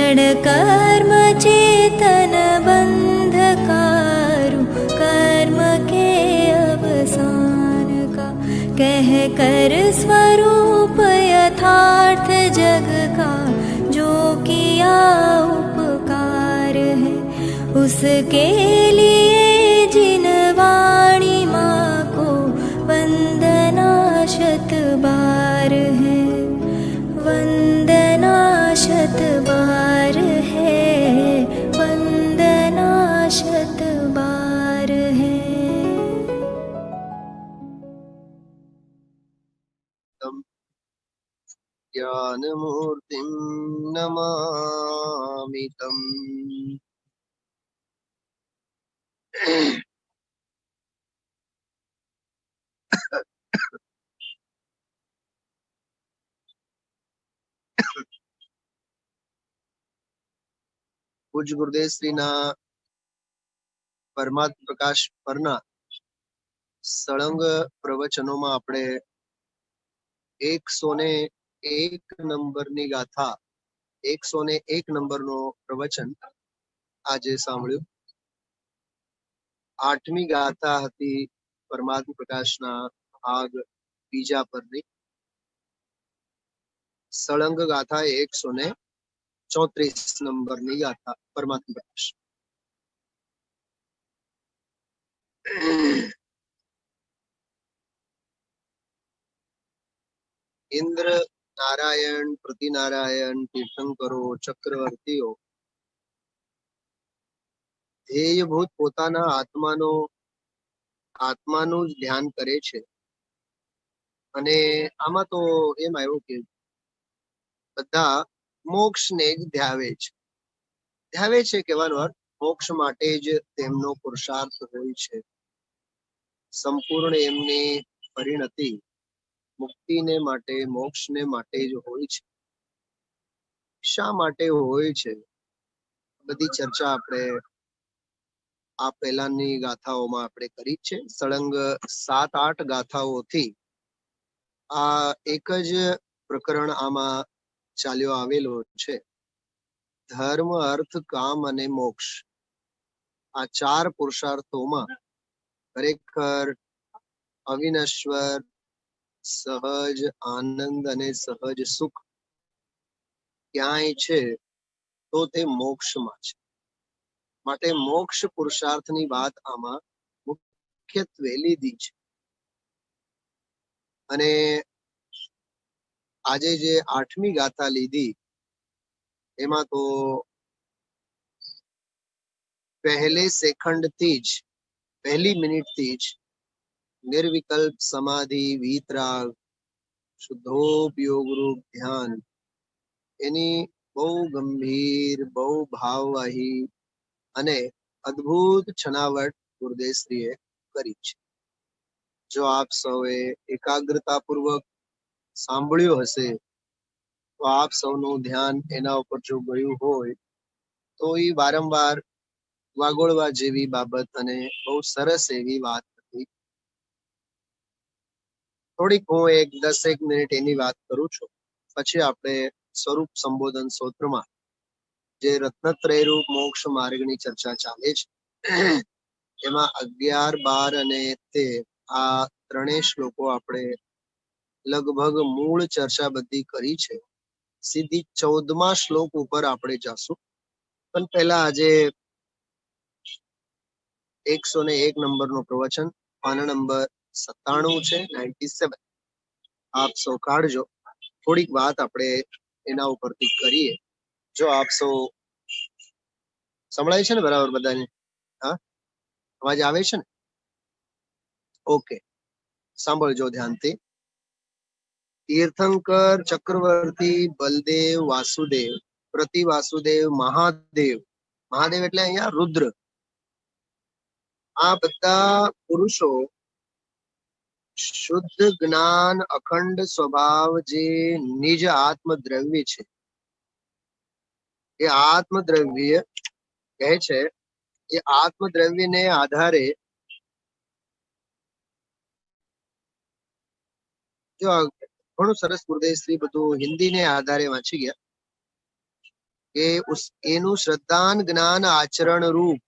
जड़ कर्म चेतन बंधकारु कर्म के अवसान का, कह कर स्वरूप यथार्थ जग का जो किया उपकार है, उसके लिए जिन वाणी माँ को वंदना शत बार है, वंदना शत बार है, वंदना शत बार है। ज्ञानमूर्तिं नमामि तम्। પૂજ ગુરુદેવ શ્રીના પરમાત્મ પ્રકાશ પરના સળંગ પ્રવચનોમાં આપણે 101 નંબરની ગાથા 101 નંબરનો પ્રવચન આજે સાંભળ્યું. 8મી ગાથા હતી પરમાત્મ પ્રકાશના ભાગ બીજા પરની. સળંગ ગાથા 134 નંબરની ગાથા પરમાત્મ પ્રકાશ. ઇન્દ્ર, નારાયણ, પ્રતિનારાયણ, તીર્થંકરો, ચક્રવર્તીઓ ધ્યેયભૂત પોતાના આત્માનું જ ધ્યાન કરે છે. અને આમાં તો એમ આવ્યું કે બધા મોક્ષને જ ધ્યાવે છે કહેવાનો અર્થ મોક્ષ માટે જ તેમનો પુરુષાર્થ હોય છે. સંપૂર્ણ એમની પરિણતિ મુક્તિને માટે મોક્ષને માટે જ હોય છે. શા માટે હોય છે બધી ચર્ચા આપણે આ પહેલાની ગાથાઓમાં આપણે કરી છે. સળંગ 7-8 ગાથાઓથી આ એક જ પ્રકરણ આમાં ચાલ્યો આવેલો છે. ધર્મ, અર્થ, કામ અને મોક્ષ આ 4 પુરુષાર્થોમાં ખરેખર અવિનશ્વર સહજ આનંદ અને સહજ સુખ ક્યાંય છે તો તે મોક્ષમાં છે. માટે મોક્ષ પુરુષાર્થની વાત આમાં મુખ્યત્વે લીધી છે. અને આજે જે 8મી ગાથા લીધી એમાં તો પહેલે સેકન્ડથી જ પહેલી મિનિટથી જ નિર્વિકલ્પ સમાધિ, વીતરાગ, શુદ્ધોપયોગ રૂપ ધ્યાન એની બહુ ગંભીર, બહુ ભાવવાહી અને અદ્ભુત છણાવટ ગુરુદેવશ્રીએ કરી છે. જો આપ સૌએ એકાગ્રતાપૂર્વક સાંભળ્યું હશે તો આપ સૌનું ધ્યાન એના ઉપર જો ગયું હોય તો એ વારંવાર વાગોળવા જેવી બાબત અને બહુ સરસ એવી વાત હતી. થોડીક હું 10 મિનિટ એની વાત કરું છું. પછી આપણે સ્વરૂપ સંબોધન સૂત્રમાં જે રત્નત્રય રૂપ મોક્ષ માર્ગની ચર્ચા ચાલે છે એમાં 11, 12 અને 13 આ ત્રણેય શ્લોકો આપણે લગભગ મૂળ ચર્ચા બધી કરી છે. સીધી 14મા શ્લોક ઉપર આપણે જશું. પણ પહેલા આજે 101 નંબરનો પ્રવચન પાના નંબર 97 છે, 97. આપ સૌ કાઢજો. થોડીક વાત આપણે એના ઉપરથી કરીએ. જો આપ સૌ સંભળાય છે ને બરાબર બધાને? હા, અવાજ આવે છે ને? ઓકે, સાંભળજો ધ્યાનથી. તીર્થંકર, ચક્રવર્તી, બલદેવ, વાસુદેવ, પ્રતિ વાસુદેવ, મહાદેવ એટલે અહીંયા રુદ્ર, આ બધા પુરુષો શુદ્ધ જ્ઞાન, અખંડ સ્વભાવ જે નિજ આત્મદ્રવ્ય છે એ આત્મદ્રવ્ય કહે છે. એ આત્મદ્રવ્યને આધારે જો ઘણું સરસ ગુરુદેવ શ્રી બધું હિન્દીને આધારે વાંચી ગયા. કે એનું શ્રદ્ધાન જ્ઞાન આચરણ રૂપ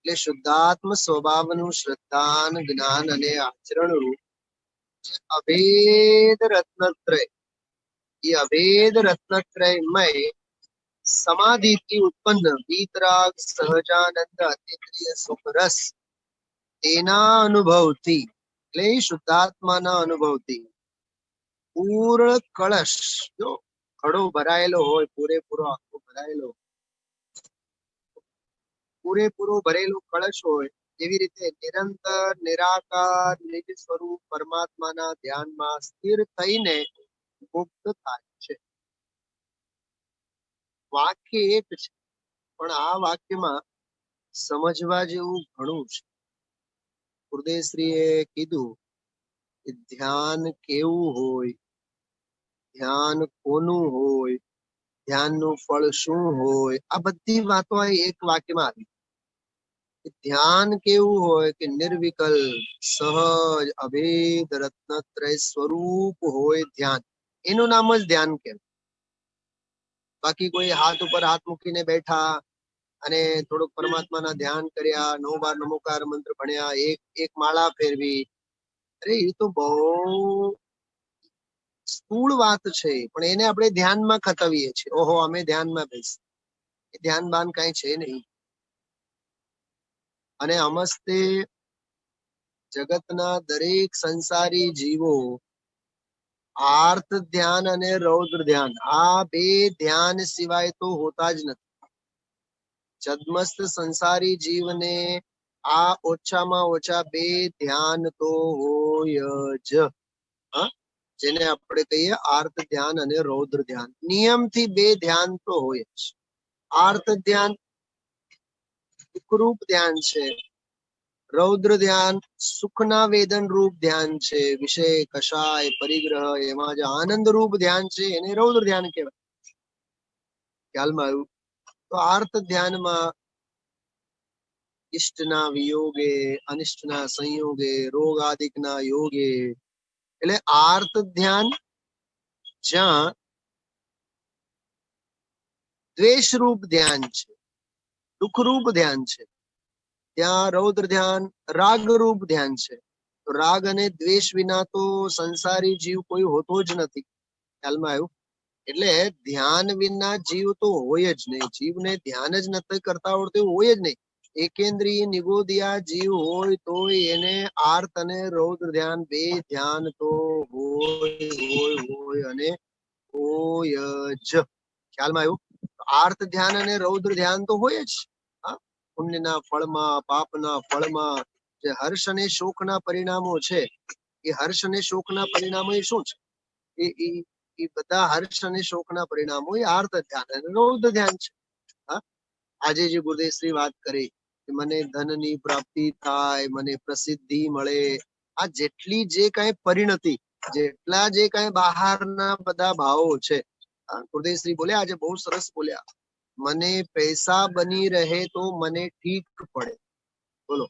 એટલે શુદ્ધાત્મ સ્વભાવનું શ્રદ્ધાન જ્ઞાન અને આચરણ રૂપ અભેદ રત્નત્રય, એ અભેદ રત્નત્રયમય સમાધિથી ઉત્પન્ન વીતરાગ સહજાનંદ અતિન્દ્રિય સુખ રસ તેના અનુભવથી એટલે શુદ્ધાત્માના અનુભવથી પૂર્ણ કળશ, જો ઘડો ભરાયેલો હોય, પૂરેપૂરો આખો ભરાયેલો, પૂરેપૂરો ભરેલો કળશ હોય, એવી રીતે નિરંતર નિરાકાર નિજ સ્વરૂપ પરમાત્માના ધ્યાનમાં સ્થિર થઈને મુક્ત થાય છે. વાક્ય એક છે, પણ આ વાક્યમાં સમજવા જેવું ઘણું છે. ગુરુદેવશ્રીએ કીધું કે ધ્યાન કેવું હોય, ધ્યાન કોનું હોય, ધ્યાનનું ફળ શું હોય, આ બધી વાતો એક વાક્યમાં આવી. ધ્યાન કેવું હોય કે નિર્વિકલ્પ સહજ અભેદ રત્નત્રય સ્વરૂપ હોય ધ્યાન, એનું નામ જ ધ્યાન કેમ. બાકી કોઈ હાથ ઉપર હાથ મૂકીને બેઠા અને થોડુંક પરમાત્માના ધ્યાન કર્યા, 9 બાર નમોકાર મંત્ર ભણ્યા, એક માળા ફેરવી, અરે એ તો બહુ સ્થૂળ વાત છે, પણ એને આપણે ધ્યાનમાં ખતવીએ છીએ. ઓહો, અમે ધ્યાનમાં બેસી, એ ધ્યાન બાન કઈ છે નહીં. અને અમસ્તે જગતના દરેક સંસારી જીવો આર્ત ધ્યાન અને રૌદ્ર ધ્યાન, આ બે ધ્યાન સિવાય તો હોતા જ નથી. છદ્મસ્ત સંસારી જીવને આ ઓછામાં ઓછા બે ધ્યાન તો હોય જ. જેને આપણે કહીએ આર્ત ધ્યાન અને રૌદ્ર ધ્યાન, નિયમથી બે ધ્યાન તો હોય જ. આર્ત ધ્યાન સુખરૂપ ધ્યાન છે, રૌદ્ર ધ્યાન સુખના વેદન રૂપ ધ્યાન છે, વિષય કષાય પરિગ્રહ એમાં જે આનંદ રૂપ ધ્યાન છે એને રૌદ્ર ધ્યાન કહેવાય. ખ્યાલમાં આવ્યું? તો આર્ત ધ્યાનમાં ઇષ્ટના વિયોગે, અનિષ્ટના સંયોગે, રોગ આદિકના યોગે, એટલે આર્ત ધ્યાન જ્યાં દ્વેષ રૂપ ધ્યાન છે, દુઃખ રૂપ ધ્યાન છે, ત્યાં રૌદ્ર ધ્યાન રાગ રૂપ ધ્યાન છે. તો રાગ અને દ્વેષ વિના તો સંસારી જીવ કોઈ હોતો જ નથી. ખ્યાલમાં આવ્યું? એટલે ધ્યાન વિના જીવ તો હોય જ નહીં. જીવને ધ્યાન જ નથી કરતા આવડતું હોય જ નહીં. એકેન્દ્રીય નિગોદિયા જીવ હોય તો એને આર્ત અને રૌદ્ર ધ્યાન બે ધ્યાન તો હોય અને હોય જ. ખ્યાલમાં આવ્યું? આર્ત ધ્યાન અને રૌદ્ર ધ્યાન તો હોય જ. પુણ્યના ફળમાં, પાપના ફળમાં જે હર્ષ અને શોકના પરિણામો છે, એ હર્ષ અને શોકના પરિણામો એ શું છે? એ બધા હર્ષ અને શોકના પરિણામો એ આર્ત ધ્યાન અને રૌદ્ર ધ્યાન છે. આજે જે ગુરુદેવશ્રી વાત કરી કે મને ધનની પ્રાપ્તિ થાય, મને પ્રસિદ્ધિ મળે, આ જેટલી જે કઈ પરિણતિ, જેટલા જે કઈ બહારના બધા ભાવો છે, ગુરુદેવશ્રી બોલ્યા આજે બહુ સરસ બોલ્યા, મને પૈસા બની રહે તો મને ઠીક પડે. બોલો,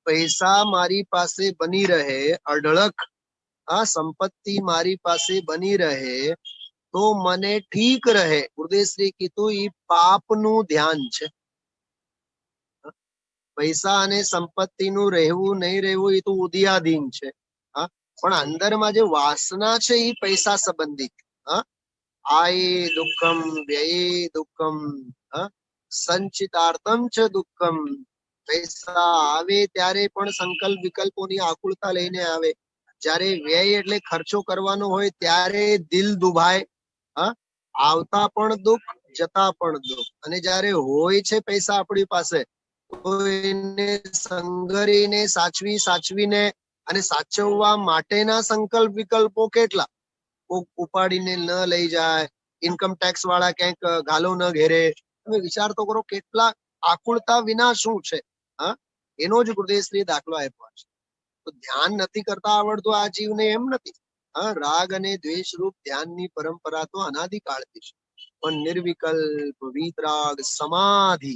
પૈસા મારી પાસે બની રહે, અઢળક સંપત્તિ મારી પાસે બની રહે તો મને ઠીક રહે. ગુરુદેવશ્રી કીધું એ પાપનું ધ્યાન છે. પૈસા અને સંપત્તિનું રહેવું નહીં રહેવું એ તો ઉદયાધીન છે. પણ અંદરમાં જે વાસના છે એ પૈસા સંબંધિત. આયે દુઃખમ વ્યયે દુઃખમ સંચિતાર્થમ ચ દુઃખમ. પૈસા આવે ત્યારે પણ સંકલ્પ વિકલ્પોની આકુળતા લઈને આવે. જ્યારે વ્યય એટલે ખર્ચો કરવાનો હોય ત્યારે દિલ દુભાય. આવતા પણ દુઃખ, જતા પણ દુઃખ. અને જ્યારે હોય છે પૈસા આપણી પાસે તો એને સંઘરીને સાચવીને અને સાચવવા માટેના સંકલ્પ વિકલ્પો કેટલા. ઉપાડીને ન લઈ જાય, ઇન્કમ ટેક્સ વાળા ક્યાંક ગાલો ન ઘેરે. તમે વિચાર તો કરો કેટલા આકુળતા વિના શું છે. એનો જ ગુરુદેવશ્રી દાખલો આપ્યો છે. તો ધ્યાન નથી કરતા આવડતું આ જીવને એમ નથી. રાગ અને દ્વેષ રૂપ ધ્યાનની પરંપરા તો અનાદિકાળથી છે. પણ નિર્વિકલ્પ વીતરાગ સમાધિ,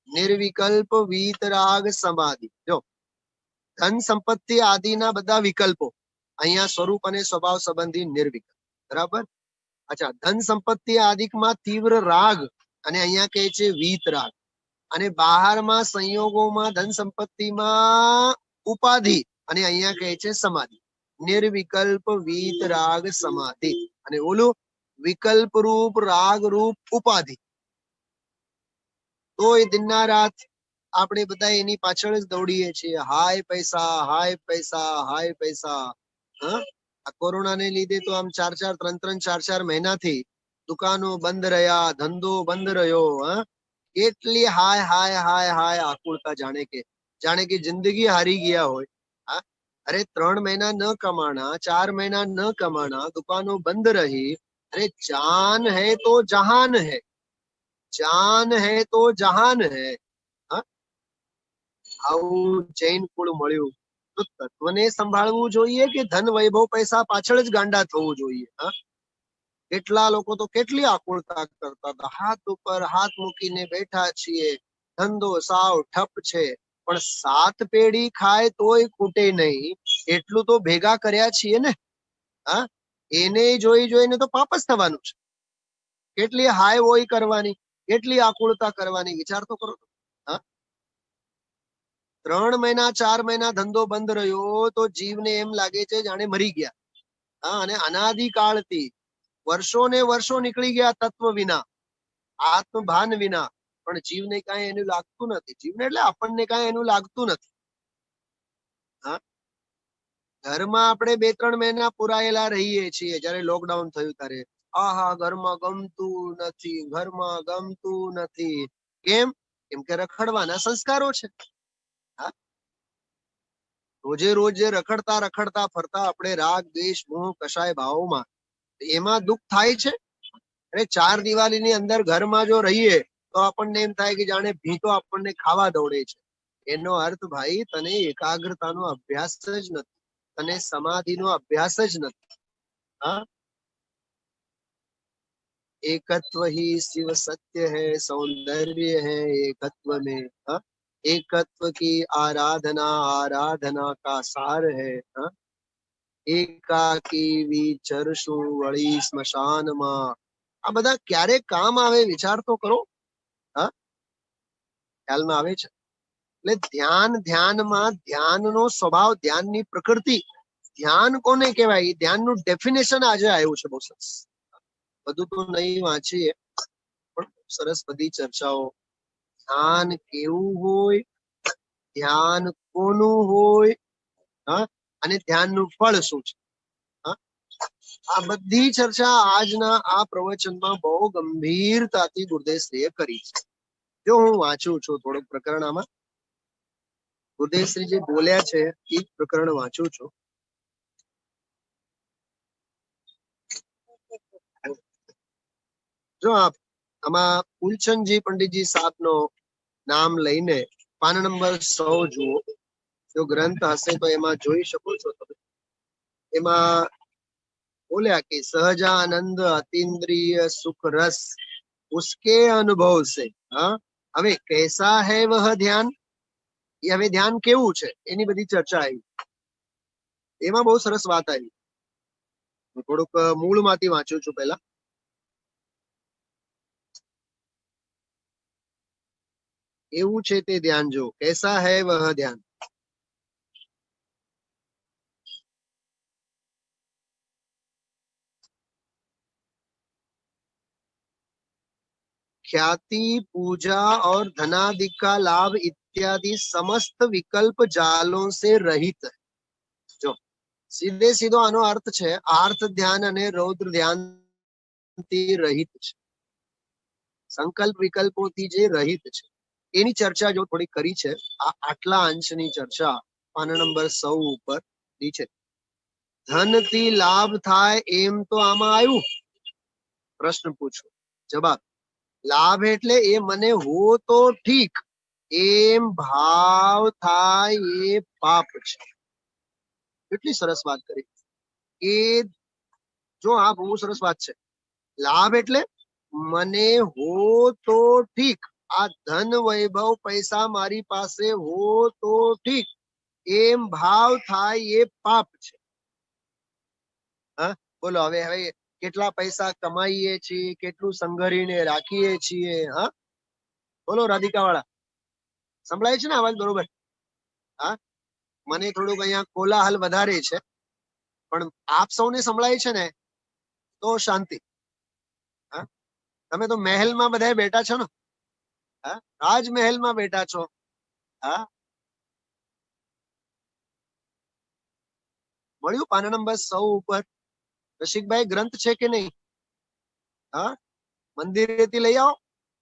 નિર્વિકલ્પ વીતરાગ સમાધિ. જો ધન સંપત્તિ આદિના બધા વિકલ્પો અહીંયા સ્વરૂપ અને સ્વભાવ સંબંધી નિર્વિકલ્પ, બરાબર. અચ્છા, ધન સંપત્તિ આદિકમાં તીવ્ર રાગ અને અહીંયા કહે છે વીત રાગ, અને બહારમાં સંયોગોમાં ધન સંપત્તિમાં ઉપાધિ અને અહીંયા કહે છે સમાધિ. નિર્વિકલ્પ વીત રાગ સમાધિ અને ઓલું વિકલ્પ રૂપ રાગ રૂપ ઉપાધિ. તો એ દિનના રાત આપણે બધા એની પાછળ જ દોડીએ છીએ. હાય પૈસા, હાય પૈસા, હાય પૈસા. હા, આ કોરોનાને લીધે તો આમ 4-4 મહિનાથી દુકાનો બંધ રહ્યા, ધંધો બંધ રહ્યો. હા, કેટલી હાય હાય હાય હાય આકુળતા, જાણે કે જિંદગી હારી ગયા હોય. હા, અરે 3 મહિના ન કમાણા, 4 મહિના ન કમાણા, દુકાનો બંધ રહી. અરે જાન હૈ તો જહાન હૈ, જાન હૈ તો જહાન હૈ. હા, આવું જૈન કુળ મળ્યું. તો તત્વને સંભાળવું જોઈએ કે ધન વૈભવ પૈસા પાછળ જ ગાંડા થવું જોઈએ? હા, કેટલા લોકો તો કેટલી આકુળતા કરતા હતા, હાથ ઉપર હાથ મૂકીને બેઠા છીએ, ધંધો સાવ ઠપ છે, પણ 7 પેઢી ખાય તોય ખૂટે નહીં એટલું તો ભેગા કર્યા છીએ ને. હા, એને જોઈને તો પાપ જ થવાનું છે. કેટલી હાય હોય કરવાની, કેટલી આકુળતા કરવાની, વિચાર તો કરો. હા, 3 મહિના 4 મહિના ધંધો બંધ રહ્યો તો જીવને એમ લાગે છે જાણે મરી ગયા. હા, અને અનાદિકાળથી વર્ષો ને વર્ષો નીકળી ગયા તત્વ વિના, આત્મભાન વિના, પણ જીવને કાંઈ એનું લાગતું નથી. જીવને એટલે આપણને કાંઈ એનું લાગતું નથી. હા, ઘરમાં આપણે 2-3 મહિના પુરાયેલા રહીએ છીએ. જયારે લોકડાઉન થયું ત્યારે આહા ઘરમાં ગમતું નથી, ઘરમાં ગમતું નથી. કેમ? કેમ કે રખડવાના સંસ્કારો છે. હા, રોજે રોજ રખડતા રખડતા ફરતા આપણે રાગ દ્વેષ મોહ કશાય ભાવોમાં, એમાં દુઃખ થાય છે. અરે 4 દિવાલીની અંદર ઘરમાં જો રહીએ તો આપણને એમ થાય કે જાણે ભીતો આપણને ખાવા દોડે છે. એનો અર્થ ભાઈ તને એકાગ્રતાનો અભ્યાસ જ નથી, તને સમાધિનો અભ્યાસ જ નથી. હા, एकत्व ही शिव सत्य है, सौंदर्य है एकत्व में. हाँ, एकत्व की आराधना आराधना का सार है. हाँ, એકાકી વિચરશું વળી સ્મશાનમાં. આ બધા ક્યારે કામ આવે વિચાર તો કરો. હા, ખ્યાલમાં આવે છે? એટલે ધ્યાનમાં ધ્યાનનો સ્વભાવ, ધ્યાનની પ્રકૃતિ, ધ્યાન કોને કહેવાય, ધ્યાનનું ડેફિનેશન આજે આવ્યું છે. બહુ સરસ. બધું તો નહીં વાંચીએ પણ સરસ બધી ચર્ચાઓ. ધ્યાન કેવું હોય, ધ્યાન કોનું હોય, હા, અને ધ્યાનનું ફળ શું છે. હા, આ બધી ચર્ચા આજના આ પ્રવચનમાં બહુ ગંભીરતાથી ગુરુદેવશ્રીએ કરી છે. જો હું વાંચું છું થોડુંક પ્રકરણ, આમાં ગુરુદેવશ્રી જે બોલ્યા છે એ પ્રકરણ વાંચું છું. જો આમાં ફૂલચંદજી પંડિતજી સાહેબનો નામ લઈને પાન નંબર 100 જુઓ. જો ગ્રંથ હશે તો એમાં જોઈ શકો છો તમે. એમાં બોલ્યા કે સહજાનંદ અતિન્દ્રિય સુખ રસ ઉસકે અનુભવ સે. હા, હવે कैसा है वह ધ્યાન, એ હવે ધ્યાન કેવું છે એની બધી ચર્ચા આવી. એમાં બહુ સરસ વાત આવી. હું થોડુંક મૂળમાંથી વાંચું છું પહેલા. એવું છે તે ધ્યાન, જો कैसा है वह ધ્યાન. ख्याति पूजा और धनादि का लाभ इत्यादि समस्त विकल्प जालों से रहित है. जो સીધે સીધો આનો અર્થ છે આર્થ ધ્યાન અને રૌદ્ર ધ્યાન થી રહિત છે. સંકલ્પ વિકલ્પોથી જે રહિત છે એની ચર્ચા જો થોડી કરી છે. આટલા અંશની ચર્ચા પાના નંબર 100 ઉપર નીચે. ધનથી લાભ થાય એમ તો આમાં આવ્યું. પ્રશ્ન પૂછો, જવાબ. લાભ એટલે એ મને હો તો ઠીક, એમ ભાવ થાય એ પાપ છે. કેટલી સરસ વાત કરી. એ જો આ બહુ સરસ વાત છે. લાભ એટલે મને હો તો ઠીક, આ ધન વૈભવ પૈસા મારી પાસે હો તો ઠીક, એમ ભાવ થાય એ પાપ છે. હા, બોલો હવે કેટલા પૈસા કમાઈએ છીએ, કેટલું સંઘરીને રાખીએ છીએ. હા, બોલો રાધિકા વાળા, સંભળાય છે ને અવાજ બરોબર? હા, મને થોડુંક અહીંયા કોલાહલ વધારે છે, પણ આપ સૌને સંભળાય છે ને તો શાંતિ. હા, તમે તો મહેલમાં બધા બેઠા છો ને, હા, રાજમહેલમાં બેઠા છો. હા, મળ્યું પાના નંબર 100 ઉપર. રસિકભાઈ ગ્રંથ છે કે નહીં? હા, મંદિરેથી લઈ આવો,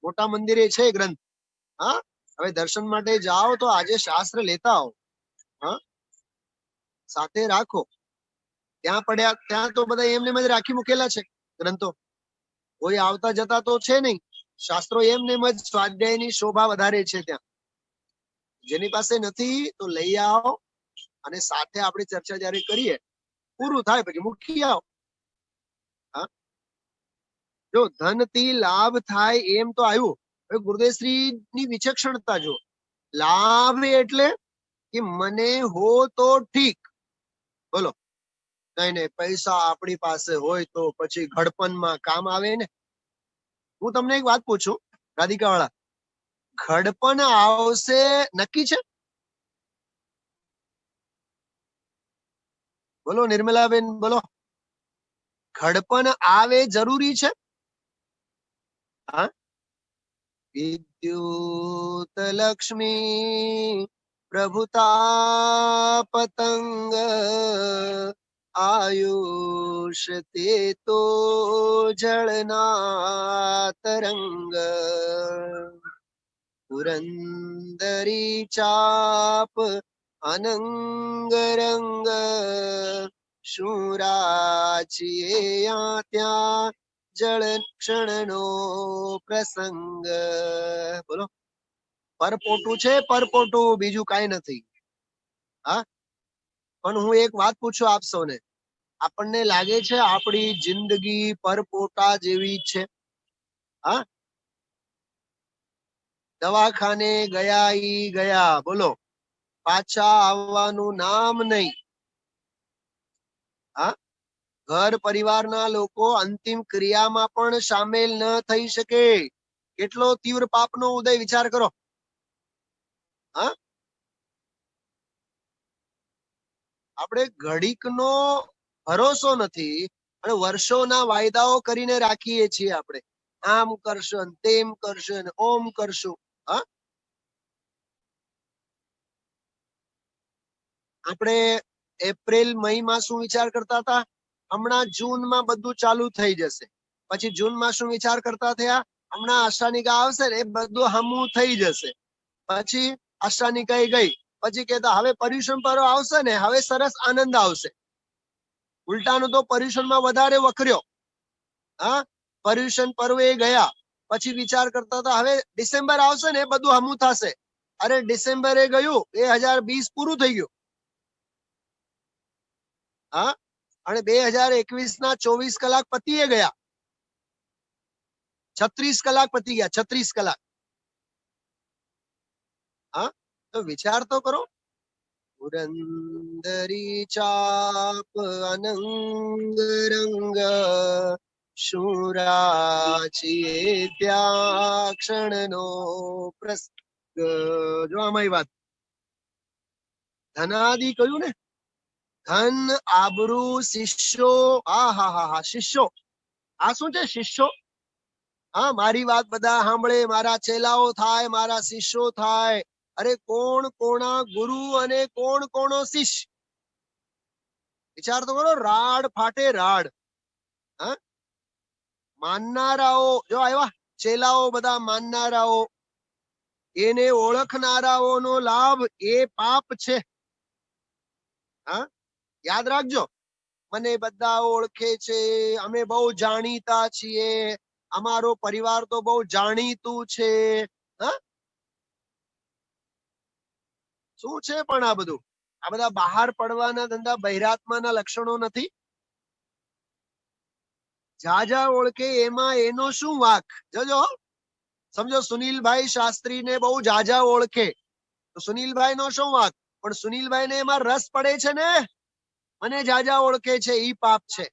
મોટા મંદિરે છે ગ્રંથ. હા, હવે દર્શન માટે જાઓ તો આજે શાસ્ત્ર લેતા આવો. હા, સાથે રાખો. ત્યાં પડ્યા ત્યાં તો બધા એમને જ રાખી મૂકેલા છે ગ્રંથો, કોઈ આવતા જતા તો છે નહીં. શાસ્ત્રો એમને જ સ્વાધ્યાયની શોભા વધારે છે ત્યાં. જેની પાસે નથી તો લઈ આવો, અને સાથે આપણે ચર્ચા જયારે કરીએ પૂરું થાય પછી મૂકી આવો. હા, જો ધનથી લાભ થાય એમ તો આવ્યું. હવે ગુરુદેવશ્રી ની વિચક્ષણતા જો, લાભ એટલે કે મને હો તો ઠીક. બોલો, નહીં નહીં, પૈસા આપણી પાસે હોય તો પછી ઘડપણમાં કામ આવે ને. હું તમને એક વાત પૂછું રાધિકા વાળા, ઘડપણ આવશે નક્કી છે? બોલો નિર્મલાબેન, બોલો, ઘડપણ આવે જરૂરી છે? હા, વિદ્યુત લક્ષ્મી પ્રભુતા પતંગ આયુષ તે તો જળના તરંગ પુરંદરી ચાપ અનંગ રંગ શું રાચીએ ત્યાં જળ ક્ષણનો પ્રસંગ. બોલો, પરપોટું છે, પરપોટું, બીજું કઈ નથી. હા, પણ હું એક વાત પૂછું આપ સૌને, આપણને લાગે છે આપણી જિંદગી પરપોટા જેવી છે? હા, દવાખાને ગયા ઈ ગયા, બોલો, પાછા આવવાનું નામ નહીં. હા, ઘર પરિવારના લોકો અંતિમ ક્રિયામાં પણ સામેલ ન થઈ શકે. કેટલો તીવ્ર પાપનો ઉદય વિચાર કરો. હા, આપણે ઘડીકનો ભરોસો નથી અને વર્ષોના વાયદાઓ કરીને રાખીએ છીએ. આપણે આમ કરશું, તેમ કરશું, ઓમ કરશું. હા, આપણે એપ્રિલ મઈમાં શું વિચાર કરતા હતા? હમણાં જૂનમાં બધું ચાલુ થઈ જશે. પછી જૂનમાં શું વિચાર કરતા થયા? હમણાં આષાઢિકા આવશે ને એ બધું હમું થઈ જશે. પછી આષાઢિકા ગઈ, પછી કહેતા હવે પર્યુષણ પર્વ આવશે ને હવે સરસ આનંદ આવશે. ઉલટાનું તો પર્યુષણમાં વધારે વખર્યો. હા, પર્યુષણ પર્વ એ ગયા, પછી વિચાર કરતા હતા હવે ડિસેમ્બર આવશે ને બધું હમું થશે. અરે ડિસેમ્બર એ ગયું, 2020 પૂરું થઈ ગયું. હા, અને 2021 ના 24 કલાક પતીએ ગયા. 36 કલાક પતી ગયા, 36 કલાક. હા, તો વિચાર તો કરો. પુરંદરી ચાપ અનંગ રંગ શું રાચીએ ત્યાં ક્ષણનો પ્રસંગ. જો આમાં વાત ધનાદિ કહ્યું ને, ધન, આબરૂ, શિષ્યો. હા હા હા હા, શિષ્યો. આ શું છે શિષ્યો? હા, મારી વાત બધા સાંભળે, મારા ચેલાઓ થાય, મારા શિષ્યો થાય. અરે કોણ કોના ગુરુ અને કોણ કોનો શિષ્ય? વિચાર તો કરો, રાડ ફાટે રાડ. હા, માનનારાઓ જો આવ્યા, ચેલાઓ બધા માનનારાઓ, એને ઓળખનારાઓનો લાભ એ પાપ છે. હા, યાદ રાખજો, મને બધા ઓળખે છે, અમે બહુ જાણીતા છીએ, અમારો પરિવાર તો બહુ જાણીતું છે. હા, શું છે પણ આ બધું? આ બધા બહાર પડવાના ધંધા બહિરાત્માના લક્ષણો નથી? જાજા ઓળખે એમાં એનો શું વાંક? જોજો, સમજો સુનિલભાઈ શાસ્ત્રીને બહુ જાજા ઓળખે તો સુનિલભાઈ નો શું વાંક? પણ સુનિલભાઈ ને એમાં રસ પડે છે ને, મને જાજા ઓળખે છે ઈ પાપ છે.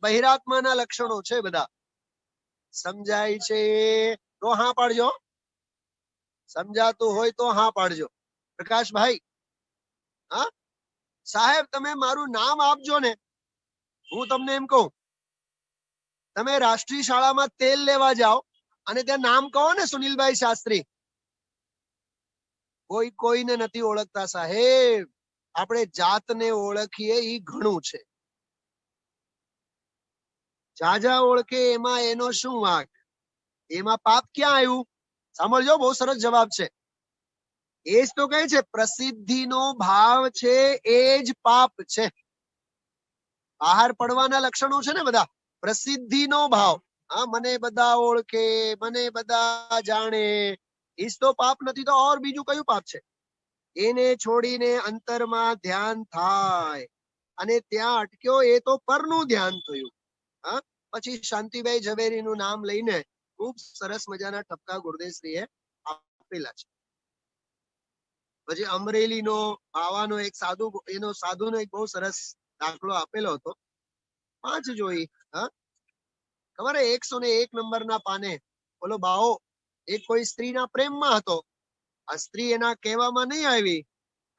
બહિરાત્માના લક્ષણો છે બધા. સમજાય છે તો હા પાડજો, સમજાતું હોય તો હા પાડજો. પ્રકાશભાઈ, હા સાહેબ તમે મારું નામ આપજો ને. હું તમને એમ કહું, તમે રાષ્ટ્રીય શાળામાં તેલ લેવા જાઓ અને ત્યાં નામ કહો ને સુનિલભાઈ શાસ્ત્રી. કોઈ કોઈને નથી ઓળખતા સાહેબ. આપણે જાતને ઓળખીએ એ ઘણું છે. જાજા ઓળખે એમાં એનો શું વાંક? એમાં પાપ ક્યાં આવ્યું? સાંભળજો, બહુ સરસ જવાબ છે. એ જ તો કહે છે પ્રસિદ્ધિનો ભાવ છે એ જ પાપ છે. બહાર પડવાના લક્ષણો છે ને બધા. પ્રસિદ્ધિનો ભાવ, હા મને બધા ઓળખે, મને બધા જાણે, એ જ તો પાપ નથી તો ઓર બીજું કયું પાપ છે? એને છોડીને અંતરમાં ધ્યાન થાય અને ત્યાં અટક્યો એ તો પરનું ધ્યાન થયું. હા, પછી શાંતિભાઈ ઝવેરીનું નામ લઈને ખૂબ સરસ મજાના ઠપકા ગુરુદેવશ્રીએ આપેલા છે. પછી અમરેલીનો બાવાનો એક સાધુનો એક બહુ સરસ દાખલો આપેલો હતો. 5 જોઈ. હા, ખબર 101 નંબરના પાને બોલો બાવો એક કોઈ સ્ત્રીના પ્રેમમાં હતો. આ સ્ત્રી એના કહેવામાં નહીં આવી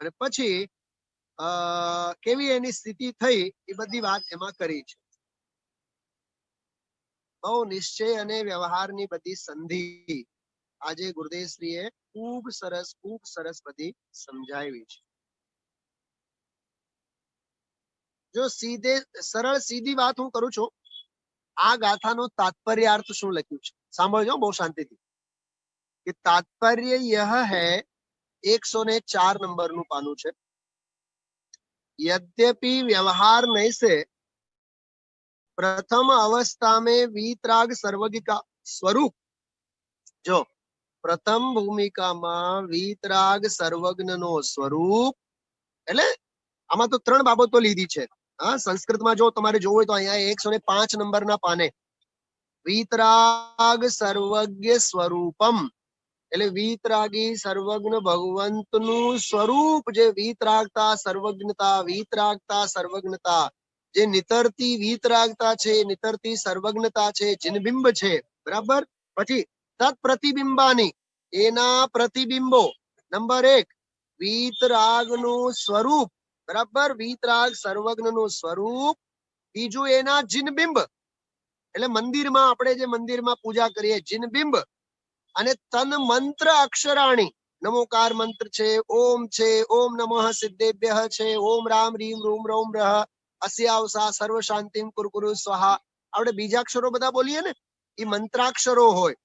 અને પછી કેવી એની સ્થિતિ થઈ એ બધી વાત એમાં કરી છે. બહુ નિશ્ચય અને વ્યવહારની બધી સંધિ આજે ગુરુદેવશ્રીએ ખૂબ સરસ બધી સમજાવી છે. જો સરળ સીધી વાત હું કરું છું, આ ગાથાનો તાત્પર્યાર્થ શું લખ્યું છે સાંભળજો બહુ શાંતિથી. કે તાત્पर्य यह है, 104 નંબરનું પાનું છે. यद्यपि व्यवहार नहीं से प्रथम अवस्था में वीतराग सर्वज्ञ का स्वरूप, जो પ્રથમ ભૂમિકામાં વીતરાગ સર્વજ્ઞનો સ્વરૂપ, એટલે આમાં તો 3 બાબતો લીધી છે. હા, સંસ્કૃતમાં જો તમારે જોવું હોય તો અહીંયા 105 નંબરના પાને વીતરાગ સર્વજ્ઞ સ્વરૂપમ, એટલે વીતરાગી સર્વજ્ઞ ભગવંતનું સ્વરૂપ, જે વીતરાગતા સર્વજ્ઞતા, જે નિતરતી વીતરાગતા છે, નિતરતી સર્વજ્ઞતા છે, જિનબિંબ છે. બરાબર. પછી તત પ્રતિબિંબાની, એના પ્રતિબિંબો. નંબર 1 વીતરાગનું સ્વરૂપ. બરાબર, વીતરાગ સર્વજ્ઞનું સ્વરૂપ. બીજું એના જિનબિંબ, એટલે મંદિરમાં આપણે જે મંદિરમાં પૂજા કરીએ જિનબિંબ. અને તન મંત્ર અક્ષરાણી, નમોકાર મંત્ર છે, ઓમ નમઃ સિદ્ધેભ્યઃ છે, ઓમ રામ રીમ રૂમ રૌમ રહ અસ્યાવસા સર્વ શાંતિમ કુરકુરુ સ્વાહા. આપણે બીજાક્ષરો બધા બોલીએ ને, એ મંત્રાક્ષરો હોય.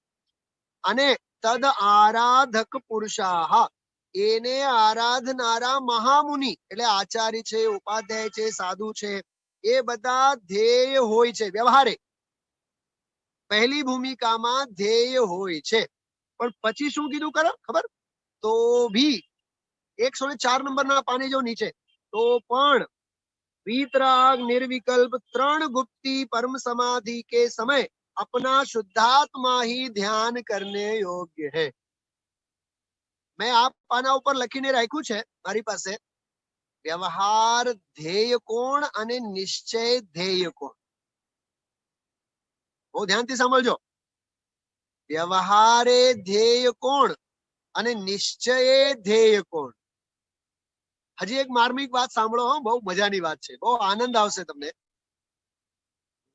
અને તદ આરાધક પુરુષાહ, એને આરાધનારા મહામુનિ, એટલે આચાર્ય છે, ઉપાધ્યાય છે, સાધુ છે, એ બધા ધ્યેય હોય છે. વ્યવહારે પહેલી ભૂમિકામાં ધ્યેય હોય છે. પણ પછી શું કીધું ખબર? તો ભી 104 નંબરના પાને જો નીચે, તો પણ वीतराग निर्विकल्प 3 गुप्ती परम समाधि के समय अपना शुद्धात्मा ही ध्यान करने योग्य है. मैं आप पाना ઉપર લખીને રાખ્યું છે મારી પાસે, વ્યવહાર ધ્યેય કોણ અને નિશ્ચય ધ્યેય કોણ. બહુ ધ્યાનથી સાંભળજો. વ્યવહારે ધ્યેય કોણ અને નિશ્ચયે ધ્યેય કોણ. હજી એક માર્મિક વાત સાંભળો, બહુ મજાની વાત છે, બહુ આનંદ આવશે તમને.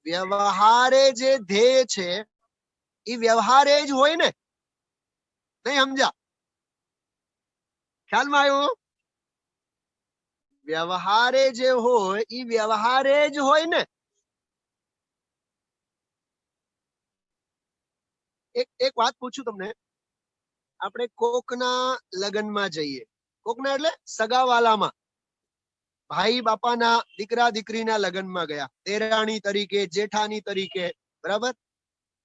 વ્યવહારે જે ધ્યેય છે એ વ્યવહારે જ હોય ને? નહીં સમજ્યા? ખ્યાલમાં આવ્યું? વ્યવહારે જે હોય એ વ્યવહારે જ હોય ને? એક વાત પૂછું તમને. આપણે કોકના લગ્નમાં જઈએ, કોકના એટલે સગાવાલામાં, ભાઈ બાપાના દીકરા દીકરીના લગ્નમાં ગયા, દેરાણી તરીકે, જેઠાની તરીકે. બરાબર.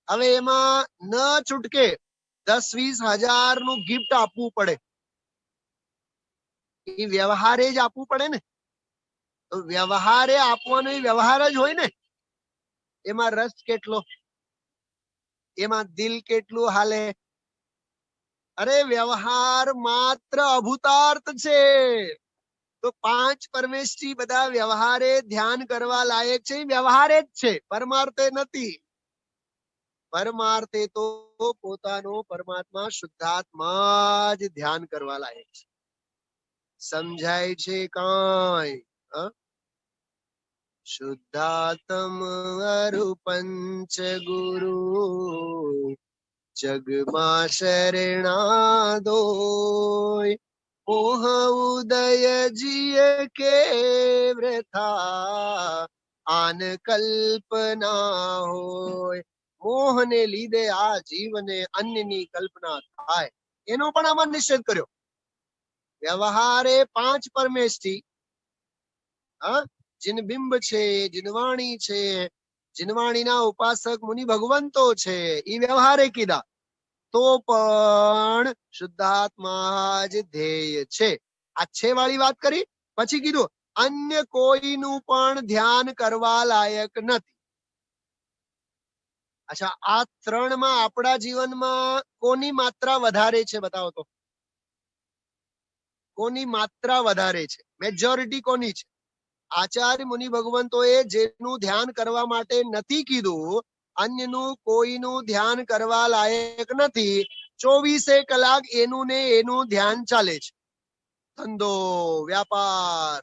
હવે એમાં ન છૂટકે 10-20 હજાર નું ગિફ્ટ આપવું પડે. એ વ્યવહારે જ આપવું પડે ને? તો વ્યવહારે આપવાનો એ વ્યવહાર જ હોય ને? એમાં રસ કેટલો, એમાં દિલ કેટલું હાલે? અરે વ્યવહાર માત્ર અભૂતાર્થ છે. તો પાંચ પરમેષ્ઠી બધા વ્યવહારે ધ્યાન કરવા લાયક છે. વ્યવહારે જ છે, પરમાર્થે નથી. પરમાર્થે તો પોતાનો પરમાત્મા શુદ્ધાત્મા જ ધ્યાન કરવા લાયક છે. સમજાય છે કાંઈ? શુદ્ધાત્મ અરુપંચ ગુરુ જગમાં શરણા દોય. મોહ ઉદય જીય કે વ્રથા આન કલ્પના હોય. મોહને લીધે આ જીવને અન્યની કલ્પના થાય, એનો પણ આમાં નિષેધ કર્યો. વ્યવહારે પાંચ પરમેષ્ઠી, જીનબિંબ છે, જીનવાણી છે, જીનવાણીના ઉપાસક મુનિ ભગવંતો છે, એ વ્યવહારે કીધા. તો પણ શુદ્ધાત્મા જ ધ્યેય છે. આ છે વાળી વાત કરી. પછી કીધું અન્ય કોઈનું પણ ધ્યાન કરવા લાયક નથી. અચ્છા, આ ત્રણમાં આપણા જીવનમાં કોની માત્રા વધારે છે બતાવો તો? કોની માત્રા વધારે છે? મેજોરિટી કોની છે? આચાર્ય મુનિ ભગવંતોએ જેનું ધ્યાન કરવા માટે નથી કીધું, અન્યનું કોઈનું ધ્યાન કરવા લાયક નથી, 24 કલાક એનું ને એનું ધ્યાન ચાલે છે. ધંધો, વ્યાપાર,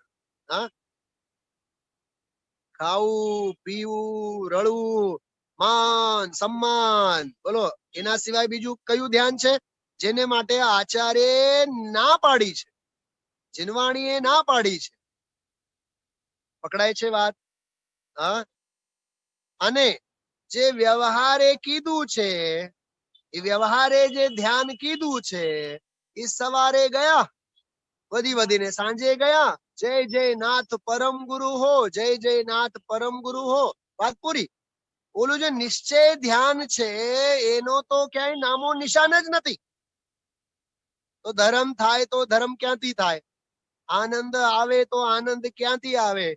ખાવું, પીવું, રળવું, માન સન્માન, બોલો એના સિવાય બીજું કયું ધ્યાન છે? જેને માટે આચાર્ય ના પાડી છે, જીનવાણીએ ના પાડી છે. પકડાય છે વાત? અને જે વ્યવહારે કીધું છે, એ વ્યવહારે જે ધ્યાન કીધું છે, એ સવારે ગયા, વધી વધીને સાંજે ગયા. જય જય નાથ પરમ ગુરુ હો, જય જય નાથ પરમ ગુરુ હો, વાત પૂરી. ઓલું જે નિશ્ચય ધ્યાન છે એનો તો ક્યાંય નામો નિશાન જ નથી. તો ધર્મ થાય તો ધર્મ ક્યાંથી થાય? આનંદ આવે તો આનંદ ક્યાંથી આવે?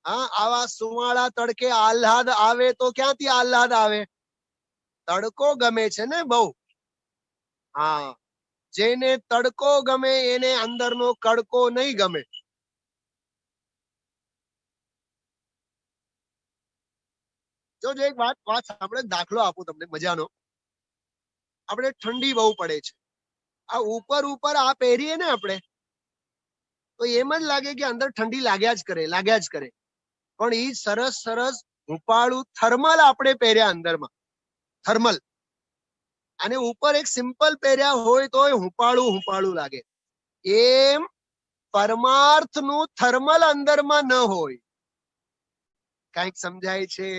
આવા સુવાળા તડકે આહલાદ આવે તો ક્યાંથી આહલાદ આવે? તડકો ગમે છે ને બહુ. જેને તડકો ગમે એને અંદરનો કડકો નહીં ગમે. જો એક વાત સાંભળે, દાખલો આપું તમને મજાનો. આપણે ઠંડી બહુ પડે છે, આ ઉપર આ પહેરીએ ને આપણે, તો એમ જ લાગે કે અંદર ઠંડી લાગ્યા જ કરે. પણ એ સરસ હુંપાળું થર્મલ આપણે પહેર્યા અંદરમાં, થર્મલ, અને ઉપર એક સિમ્પલ પહેર્યા હોય તો હુંપાળું લાગે. એમ પરમાર્થ નું થર્મલ અંદરમાં ન હોય. કઈક સમજાય છે?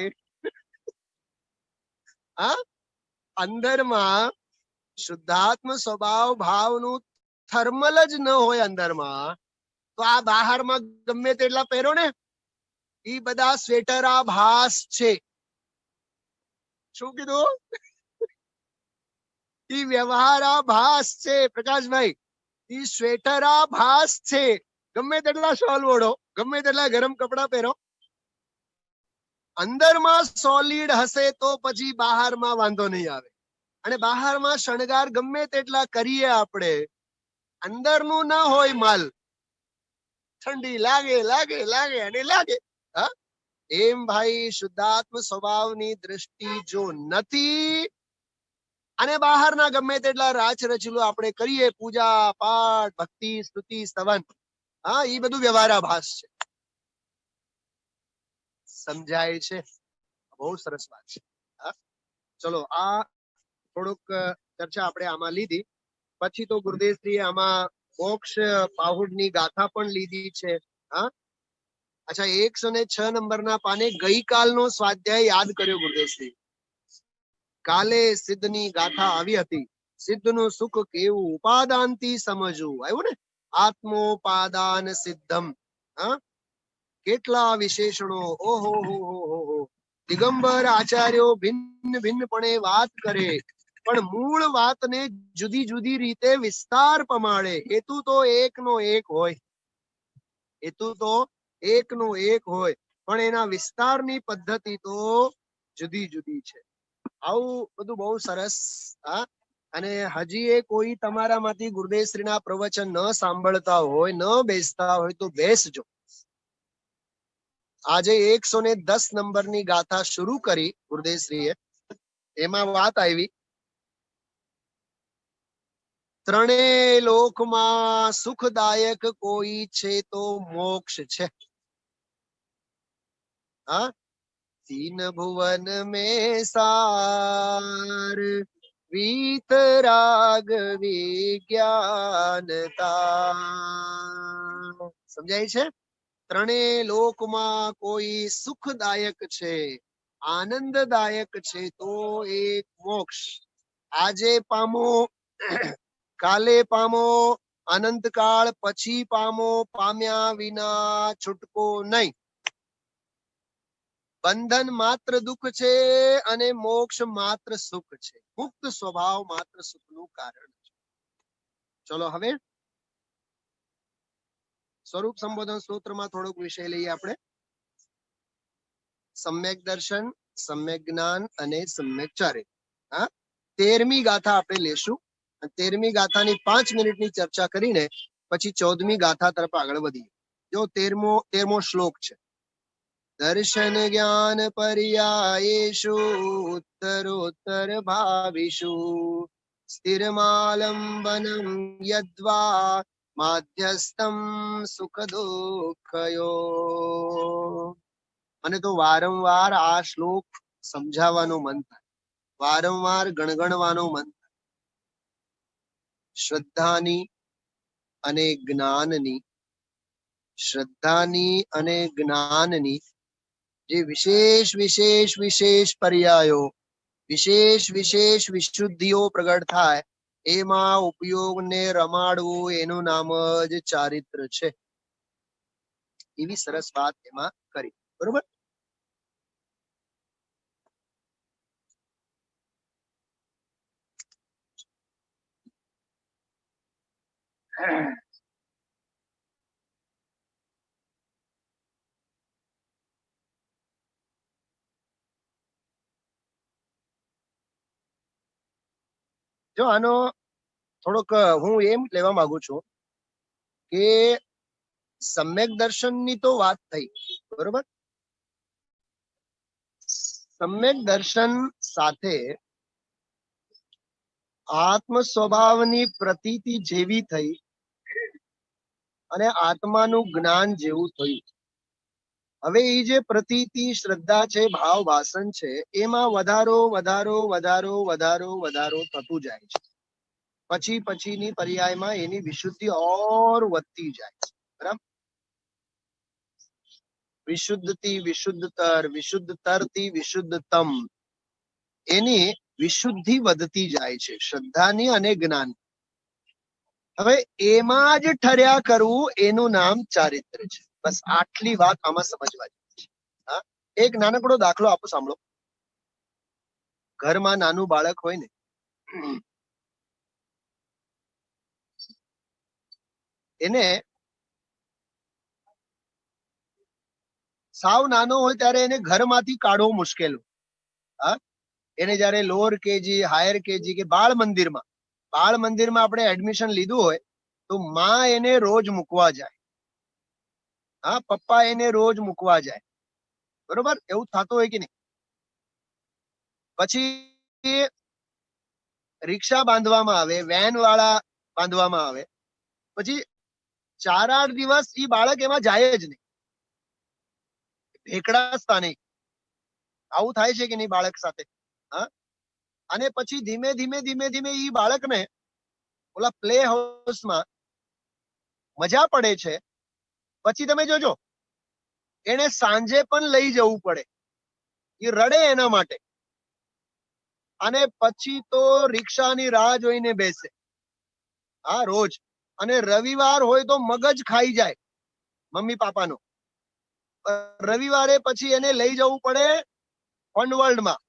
અંદરમાં શુદ્ધાત્મ સ્વભાવ ભાવનું થર્મલ જ ન હોય અંદરમાં, તો આ બહારમાં ગમે તેટલા પહેરો ને, એ બધા સ્વેટરાભાસ છે. શું કીધું? ઈ વ્યવહારાભાસ છે પ્રકાશભાઈ. ઈ સ્વેટરાભાસ છે. ગમે તેટલા શોલ ઓઢો, ગમે તેટલા ગરમ કપડા પહેરો, અંદરમાં સોલિડ હશે તો પછી બહારમાં વાંધો નહીં આવે. અને બહારમાં શણગાર ગમે તેટલા કરીએ આપણે, અંદરનું ના હોય માલ, ઠંડી લાગે અને લાગે. એમ ભાઈ શુદ્ધાત્મ સ્વભાવની દ્રષ્ટિ જો નથી, અને બહારના ગમે તેટલા રાચ રચલું આપણે કરીએ, પૂજા પાઠ ભક્તિ સ્તુતિ સ્તવન, એ બધું વ્યવહારાભાસ છે. સમજાય છે? બહુ સરસ વાત છે. ચલો, આ થોડુંક ચર્ચા આપણે આમાં લીધી. પછી તો ગુરુદેવશ્રીએ આમાં મોક્ષ પાહુડની ગાથા પણ લીધી છે. અચ્છા, 106 નંબરના પાને ગઈકાલનો સ્વાધ્યાય યાદ કર્યો ગુરુદેવશ્રી. કાલે સિદ્ધની ગાથા આવી હતી. સિદ્ધનું સુખ કેવું ઉપાદાનથી સમજવું, આવ્યું ને? આત્મોપાદાન સિદ્ધમ. કેટલા વિશેષણો! ઓહો હો. દિગંબર આચાર્યો ભિન્નપણે વાત કરે, પણ મૂળ વાતને જુદી જુદી રીતે વિસ્તાર પમાડે. હેતુ તો એકનો એક હોય, પણ એના વિસ્તારની પદ્ધતિ તો જુદી જુદી છે. આવું બધું બહુ સરસ અને હજી એ કોઈ તમારામાંથી ગુરુદેવશ્રીના પ્રવચન ન સાંભળતા હોય, ન બેસતા હોય તો બેસજો. આજે 110 નંબરની ગાથા શરૂ કરી ગુરુદેવશ્રીએ. એમાં વાત આવી, ત્રણેય લોકમાં સુખદાયક કોઈ છે તો મોક્ષ છે. હા, तीन भुवन में सार वीतराग विज्ञानता. સમજાય છે? ત્રણેય લોકમાં કોઈ સુખદાયક છે, આનંદદાયક છે તો એક મોક્ષ. આજે પામો, કાલે પામો, અનંતકાળ પછી પામો, પામ્યા વિના છૂટકો નહીં. બંધન માત્ર દુઃખ છે અને મોક્ષ માત્ર સુખ છે. મુક્ત સ્વભાવ માત્ર સુખનું કારણ છે. ચલો હવે સ્વરૂપ સંબોધન સ્તોત્રમાં થોડોક વિષય લઈએ આપણે. સમ્યક દર્શન, સમ્યક જ્ઞાન અને સમ્યક ચારિત્ર. હા, 13મી ગાથા આપણે લેશું. 13મી ગાથાની 5 મિનિટની ચર્ચા કરીને પછી 14મી ગાથા તરફ આગળ વધીએ. જો 13મો શ્લોક છે. દર્શન જ્ઞાન પર્યાયેષુ ઉત્તરોત્તર ભાવિષુ સ્થિરમાલંબનમ યદ્વા માધ્યસ્થમ સુખ દુઃખયો. અને તો વારંવાર આ શ્લોક સમજાવવાનો મન થાય, વારંવાર ગણગણવાનો મન થાય. શ્રદ્ધાની અને જ્ઞાનની, શ્રદ્ધાની અને જ્ઞાનની જે વિશેષ વિશેષ વિશેષ પર્યાયો, વિશેષ વિશેષ વિશુદ્ધિઓ પ્રગટ થાય, એમાં ઉપયોગને રમાડવું એનું નામ જ ચારિત્ર છે. એવી સરસ વાત એમાં કરી. બરોબર? જો આનો થોડોક હું એમ લેવા માંગુ છું કે સમ્યક દર્શનની તો વાત થઈ, બરોબર? સમ્યક દર્શન સાથે આત્મ સ્વભાવની પ્રતીતિ જેવી થઈ અને આત્માનું જ્ઞાન જેવું થયું. હવે એ જે પ્રતીતિ, શ્રદ્ધા છે, ભાવ વાસન છે, એમાં વધારો વધારો વધારો વધારો વધારો થતું જાય છે. પછી પછીની પર્યાયમાં એની વિશુદ્ધિ ઓર વધતી જાય છે. બરાબર? વિશુદ્ધથી વિશુદ્ધતર, વિશુદ્ધતરથી વિશુદ્ધતમ, એની વિશુદ્ધિ વધતી જાય છે, શ્રદ્ધાની અને જ્ઞાન. હવે એમાં જ ઠર્યા કરવું એનું નામ ચારિત્ર છે. બસ આટલી વાત આમાં સમજવા જેવી છે. હા, એક નાનકડો દાખલો આપો, સાંભળો. ઘરમાં નાનું બાળક હોય ને, એને સાવ નાનો હોય ત્યારે એને ઘરમાંથી કાઢવો મુશ્કેલ હોય. હા, એને જયારે લોઅર કેજી, હાયર કેજી કે બાળ મંદિરમાં આપણે એડમિશન લીધું હોય તો માં એને રોજ મૂકવા જાય. હા, પપ્પા એને રોજ મૂકવા જાય. બરોબર? એવું થતું હોય કે નહીં? પછી રિક્ષા બાંધવામાં આવે, વેન વાળા બાંધવામાં આવે, પછી 4-8 દિવસ ઈ બાળક એમાં જાય જ નહીં, ભેકડાસતા નહીં. આવું થાય છે કે નહીં બાળક સાથે? હા, અને પછી ધીમે ધીમે ધીમે ધીમે ઈ બાળકને ઓલા પ્લે હાઉસમાં મજા પડે છે. પછી તમે જોજો, એને સાંજે પણ લઈ જવું પડે, એ રડે એના માટે. અને પછી તો રિક્ષાની રાહ જોઈને બેસે. હા, રોજ. અને રવિવાર હોય તો મગજ ખાઈ જાય મમ્મી પાપાનો. રવિવારે પછી એને લઈ જવું પડે ફન વર્લ્ડમાં,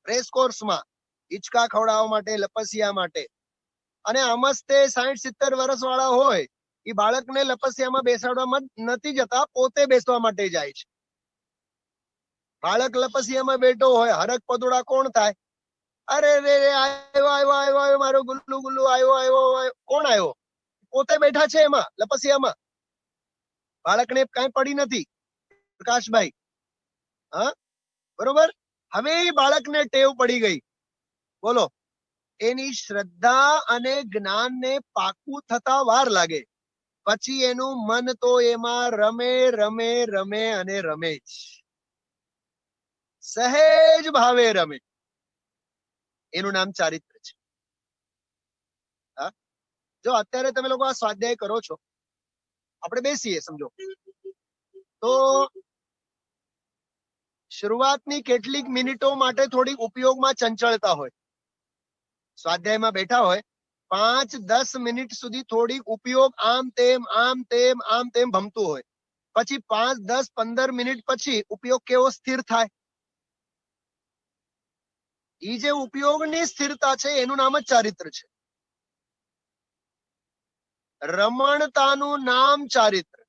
રેસ કોર્સમાં, હિંચકા ખવડાવવા માટે, લપસિયા માટે. અને અમસ્તે 60-70 વર્ષ વાળા હોય, એ બાળકને લપસિયામાં બેસાડવામાં નથી જતા, પોતે બેસવા માટે જાય છે. બાળક લપસિયામાં બેઠો હોય, હરક પદોડા કોણ થાય? અરે રે રે, આવ્યો આવ્યો આવ્યો આવ્યો મારો ગુલ્લુ ગુલ્લુ, આવ્યો આવ્યો આવ્યો. કોણ આવ્યો? પોતે બેઠા છે એમાં લપસિયામાં. બાળકને કાંઈ પડી નથી, પ્રકાશભાઈ. હા, બરોબર. હવે એ બાળકને ટેવ પડી ગઈ. બોલો, એની શ્રદ્ધા અને જ્ઞાનને પાકું થતા વાર લાગે. પછી એનું મન તો એમાં રમે રમે રમે અને રમે જ, સહેજ ભાવે રમે. એનું નામ ચારિત્ર છે. હા, જો અત્યારે તમે લોકો આ સ્વાધ્યાય કરો છો, આપણે બેસીએ સમજો તો શરૂઆતની કેટલીક મિનિટો માટે થોડીક ઉપયોગમાં ચંચળતા હોય. સ્વાધ્યાયમાં બેઠા હોય 5-10 મિનિટ સુધી થોડીક ઉપયોગ આમ તેમ ભમતું હોય. પછી 5-10-15 મિનિટ પછી ઉપયોગ કેવો સ્થિર થાય. એ જે ઉપયોગની સ્થિરતા છે એનું નામ જ ચારિત્ર છે. રમણતાનું નામ ચારિત્ર,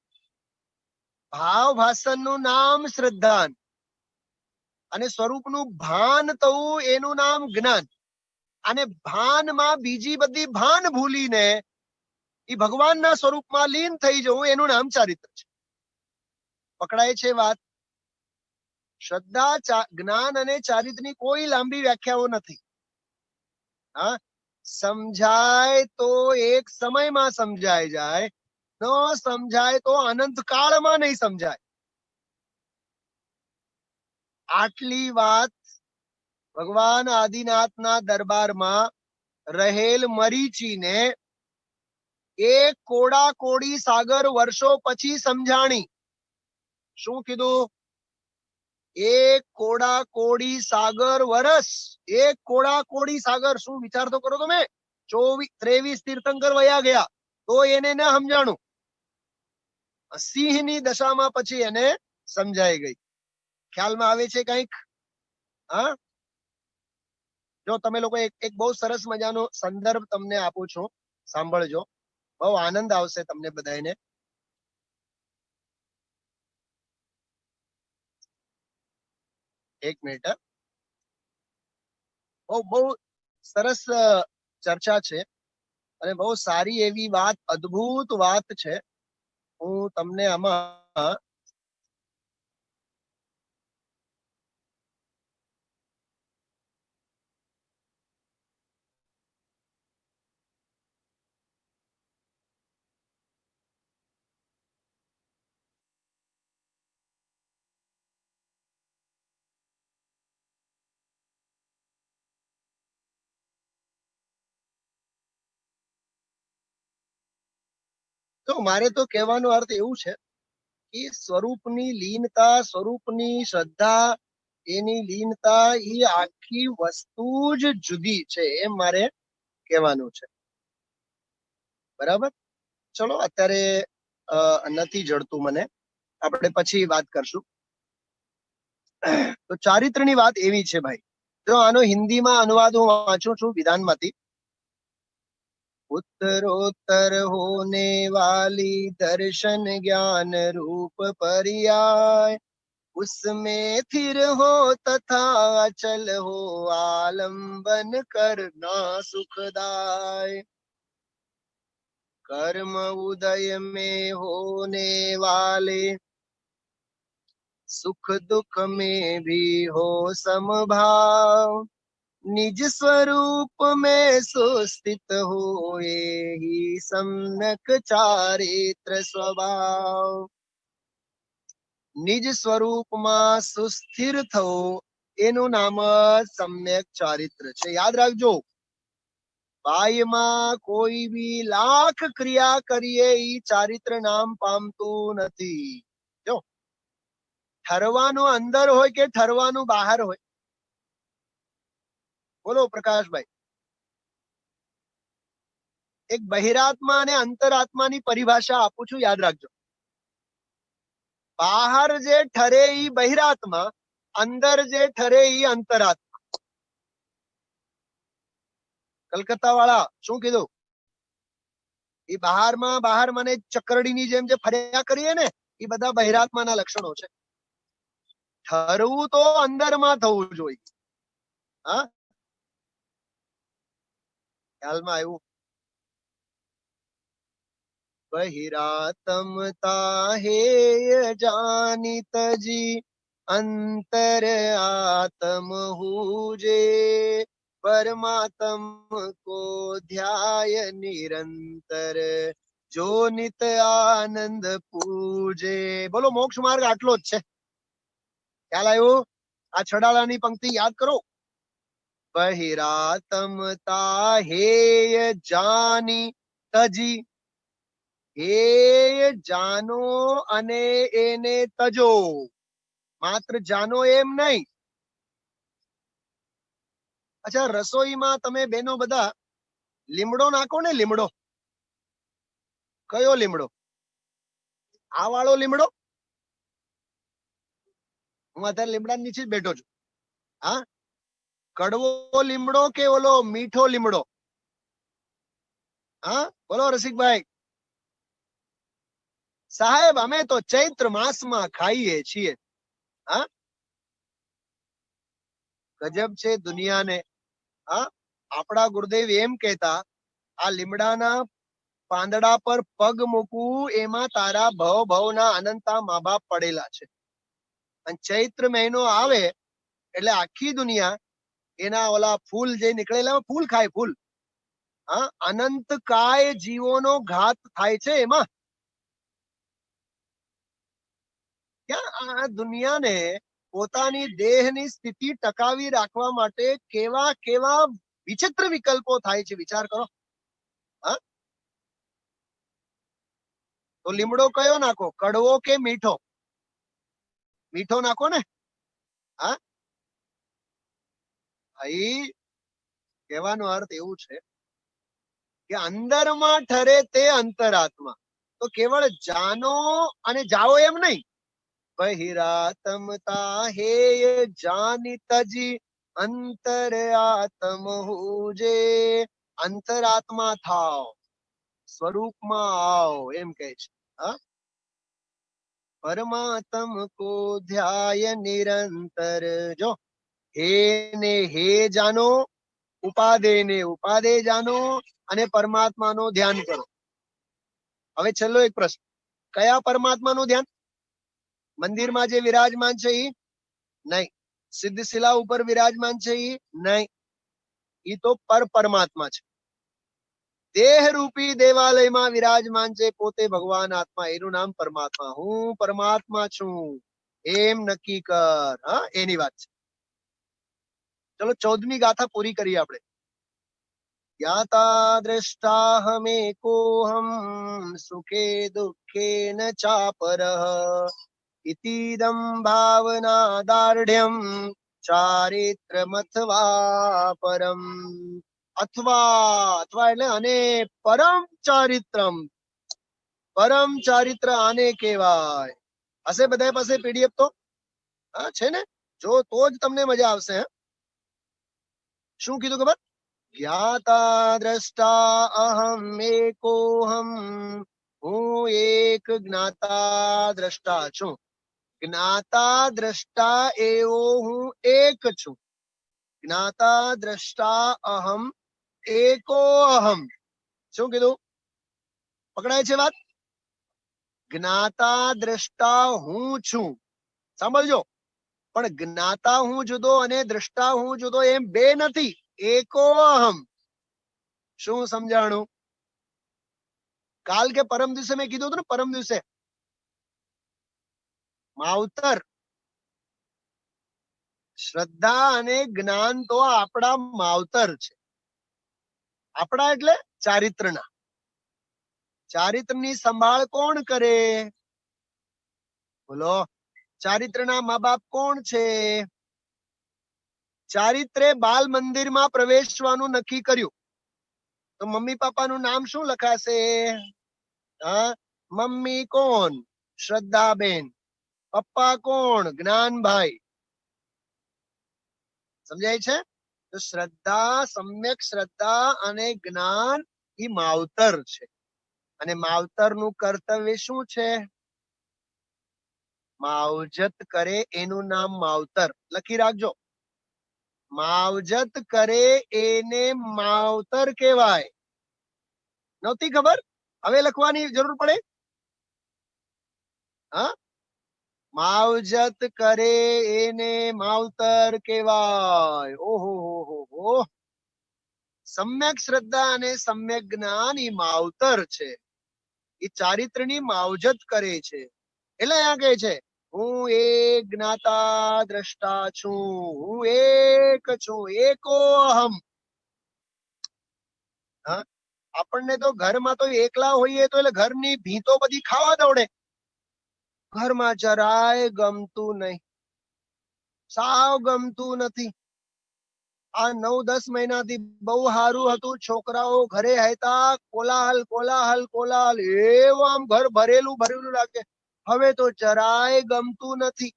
ભાવ ભાષણનું નામ શ્રદ્ધાન, અને સ્વરૂપનું ભાન થવું એનું નામ જ્ઞાન. અને ભાનમાં બીજી બધી ભાન ભૂલીને એ ભગવાનના સ્વરૂપમાં લીન થઈ જવું એનું નામ ચારિત્ર છે. પકડાય છે વાત? શ્રદ્ધા, જ્ઞાન અને ચારિત્રની કોઈ લાંબી વ્યાખ્યાઓ નથી. હા, સમજાય તો એક સમયમાં સમજાય જાય, ન સમજાય તો અનંત કાળમાં નહીં સમજાય. આટલી વાત ભગવાન આદિનાથના દરબારમાં રહેલ મરીચીને એક કોડા કોડી સાગર વર્ષો પછી સમજાણી. શું કીધું? એક કોડા કોડી સાગર વર્ષ, એક કોડા કોડી સાગર. શું વિચાર તો કરો તમે? 23 તીર્થંકર વયા ગયા તો એને ન સમજાણું. સિંહની દશામાં પછી એને સમજાઈ ગઈ. ખ્યાલમાં આવે છે કઈક? હા, જો તમે લોકો એક બહુ સરસ મજાનો સંદર્ભ તમને આપું છું, સાંભળજો. બહુ આનંદ આવશે તમને બધાને. એક મિનિટ. બહુ સરસ ચર્ચા છે અને બહુ સારી એવી વાત, અદ્ભુત વાત છે. હું તમને આમાં તો મારે તો કહેવાનો અર્થ એવું છે કે સ્વરૂપની લીનતા, સ્વરૂપની શ્રદ્ધા, એની લીનતા, એ આખી વસ્તુ જ જુદી છે, એમ મારે કહેવાનું છે. બરાબર? ચલો, અત્યારે નથી જડતું મને, આપણે પછી વાત કરશું. તો ચારિત્રની વાત એવી છે ભાઈ. જો આનો હિન્દીમાં અનુવાદ હું વાંચું છું વિધાનમાંથી. उत्तरोत्तर होने वाली दर्शन ज्ञान रूप पर्याय, उसमें थिर हो तथा अचल हो आलम्बन करना सुखदाय। कर्म उदय में होने वाले सुख दुख में भी हो समभाव, निज स्वरूप में सुस्थित होए ही सम्यक चारित्र स्वभाव। निज સ્વરૂપમાં સુસ્થિર થવું એનું નામ સમ્યક ચારિત્ર છે. યાદ રાખજો, બાહ્યમાં કોઈ બી લાખ ક્રિયા કરીએ ઈ ચારિત્ર નામ પામતું નથી. જો ઠરવાનું અંદર હોય કે ઠરવાનું બહાર હોય? બોલો પ્રકાશભાઈ. એક બહિરાત્મા અને અંતરાત્માની પરિભાષા આપું છું, યાદ રાખજો. બહાર જે ઠરે ઈ બહિરાત્મા, અંદર જે ઠરે ઈ અંતરાત્મા. કલકત્તા વાળા શું કીધું? એ બહાર મને ચકરડીની જેમ જે ફર્યા કરીએ ને, એ બધા બહિરાત્માના લક્ષણો છે. ઠરવું તો અંદરમાં થવું જોઈએ. હા, ખ્યાલમાં આવ્યું? બહિરાતમ તાહેય જાનિત જી અંતર આત્મ હુજે પરમાત્મ કો ધ્યાય નિરંતર જો નિત આનંદ પૂજે. બોલો, મોક્ષ માર્ગ આટલો જ છે. ખ્યાલ આવ્યો? આ છડાલાની પંક્તિ યાદ કરો. બહિરાતમ તાહેય જાની તજી, હે જાનો અને એને તજો. માત્ર જાનો એમ નહીં. અચ્છા, રસોઈમાં તમે બેનો બધા લીમડો નાખો ને? લીમડો કયો લીમડો? આ વાળો લીમડો? હું અત્યારે લીમડા નીચે જ બેઠો છું. હા, કડવો લીમડો કે ઓલો મીઠો લીમડો? હા બોલો રસિકભાઈ. સાહેબ, અમે તો ચૈત્ર માસમાં ખાઈએ છીએ. હા, ગજબ છે દુનિયાને. હા, આપણા ગુરુદેવ એમ કહેતા, આ લીમડાના પાંદડા પર પગ મૂકવું એમાં તારા ભવ ભવના અનંતા મા બાપ પડેલા છે. અને ચૈત્ર મહિનો આવે એટલે આખી દુનિયા એના ઓલા ફૂલ જે નીકળેલા ફૂલ ખાય, ફૂલ. હા, અનંત કાય જીવોનો ઘાત થાય છે એમાં. ક્યાં આ દુનિયાને પોતાની દેહની સ્થિતિ ટકાવી રાખવા માટે કેવા કેવા વિચિત્ર વિકલ્પો થાય છે, વિચાર કરો. હા, તો લીમડો કયો નાખો, કડવો કે મીઠો? મીઠો નાખો ને. હા ભાઈ, કહેવાનો અર્થ એવું છે કે અંદરમાં ઠરે તે અંતરાત્મા. તો કેવળ જાનો અને જાઓ એમ નહીં. બહિરાતમ તાહેય જાની તજી અંતર આત્મ હુજે. અંતરાત્મા થાવ, સ્વરૂપમાં આવ, એમ કહે છે. હા, પરમાત્મ કો ધ્યાય નિરંતર. જો હે ને હે જાનો, ઉપાદે ને ઉપાદે જાનો, અને પરમાત્માનું ધ્યાન કરો. હવે છેલ્લો એક પ્રશ્ન, કયા પરમાત્માનું ધ્યાન? મંદિરમાં જે વિરાજમાન છે એ નહીં. સિદ્ધ શિલા ઉપર વિરાજમાન છે એ નહીં. એ તો પરમાત્મા છે. દેહ રૂપી દેવાલયમાં વિરાજમાન છે પોતે ભગવાન આત્મા, એનું નામ પરમાત્મા. હું પરમાત્મા છું એમ નક્કી કર. હા, એની વાત છે. ચલો 14મી ગાથા પૂરી કરીએ આપણે. જ્ઞાતા દ્રષ્ટાહમેકોહમ સુખે દુઃખે ન ચાપરઃ ઇતિદમ ભાવના દાર્ઢ્યમ ચારિત્રમથવા પરમ. અથવા અથવા એટલે અને પરમ ચારિત્રમ. પરમ ચારિત્ર આને કહેવાય. હશે બધા પાસે પીડીએફ તો? હા છે ને? જો તો જ તમને મજા આવશે. શું કીધું ખબર? જ્ઞાતા દ્રષ્ટા અહમ એકોહમ. હું એક જ્ઞાતા દ્રષ્ટા છું. જ્ઞાતા દ્રષ્ટા એવો હું એક છું. જ્ઞાતા દ્રષ્ટા અહમ એકો અહમ. શું કીધું? પકડાય છે વાત? જ્ઞાતા દ્રષ્ટા હું છું, સાંભળજો. પણ જ્ઞાતા હું જુદો અને દ્રષ્ટા હું જુદો, એમ બે નથી, એકો અહમ. શું સમજાણું? કાલ કે પરમ દિવસે મેં કીધું હતું ને, પરમ દિવસે માવતર શ્રદ્ધા અને જ્ઞાન તો આપણા માવતર છે. આપણા એટલે ચારિત્રના. ચારિત્રની સંભાળ કોણ કરે? બોલો, ચારિત્રના મા બાપ કોણ છે? ચારિત્રે બાલ મંદિરમાં પ્રવેશવાનું નક્કી કર્યું તો મમ્મી પપ્પાનું નામ શું લખાશે? હા, મમ્મી કોણ? શ્રદ્ધાબેન. પપ્પા કોણ? જ્ઞાનભાઈ. સમજાય છે? તો શ્રદ્ધા, સમ્યક શ્રદ્ધા અને જ્ઞાન એ માવતર છે. અને માવતરનું કર્તવ્ય શું છે? માવજત કરે એનું નામ માવતર. લખી રાખજો. માવજત કરે એને માવતર કહેવાય. નહોતી ખબર? હવે લખવાની જરૂર પડે? હા, માવજત કરે એને માવતર કહેવાય. ઓહો હો હો. સમ્યક શ્રદ્ધા અને સમ્યક જ્ઞાન ઈ માવતર છે, એ ચારિત્રની માવજત કરે છે. એટલે અહીંયા કહે છે હું એક જ્ઞાતા દ્રષ્ટા છું, હું એક છું, એકો અહમ. હા, આપણને તો ઘરમાં તો એકલા હોઈએ તો એટલે ઘરની ભીતો બધી ખાવા દોડે. ઘરમાં જરાય ગમતું નહીં, સાવ ગમતું નથી. આ 9-10 મહિનાથી બહુ સારું હતું, છોકરાઓ ઘરે હતા, કોલાહલ કોલાહલ કોલાહલ, એવું આમ ઘર ભરેલું ભરેલું લાગે. હવે તો જરાય ગમતું નથી.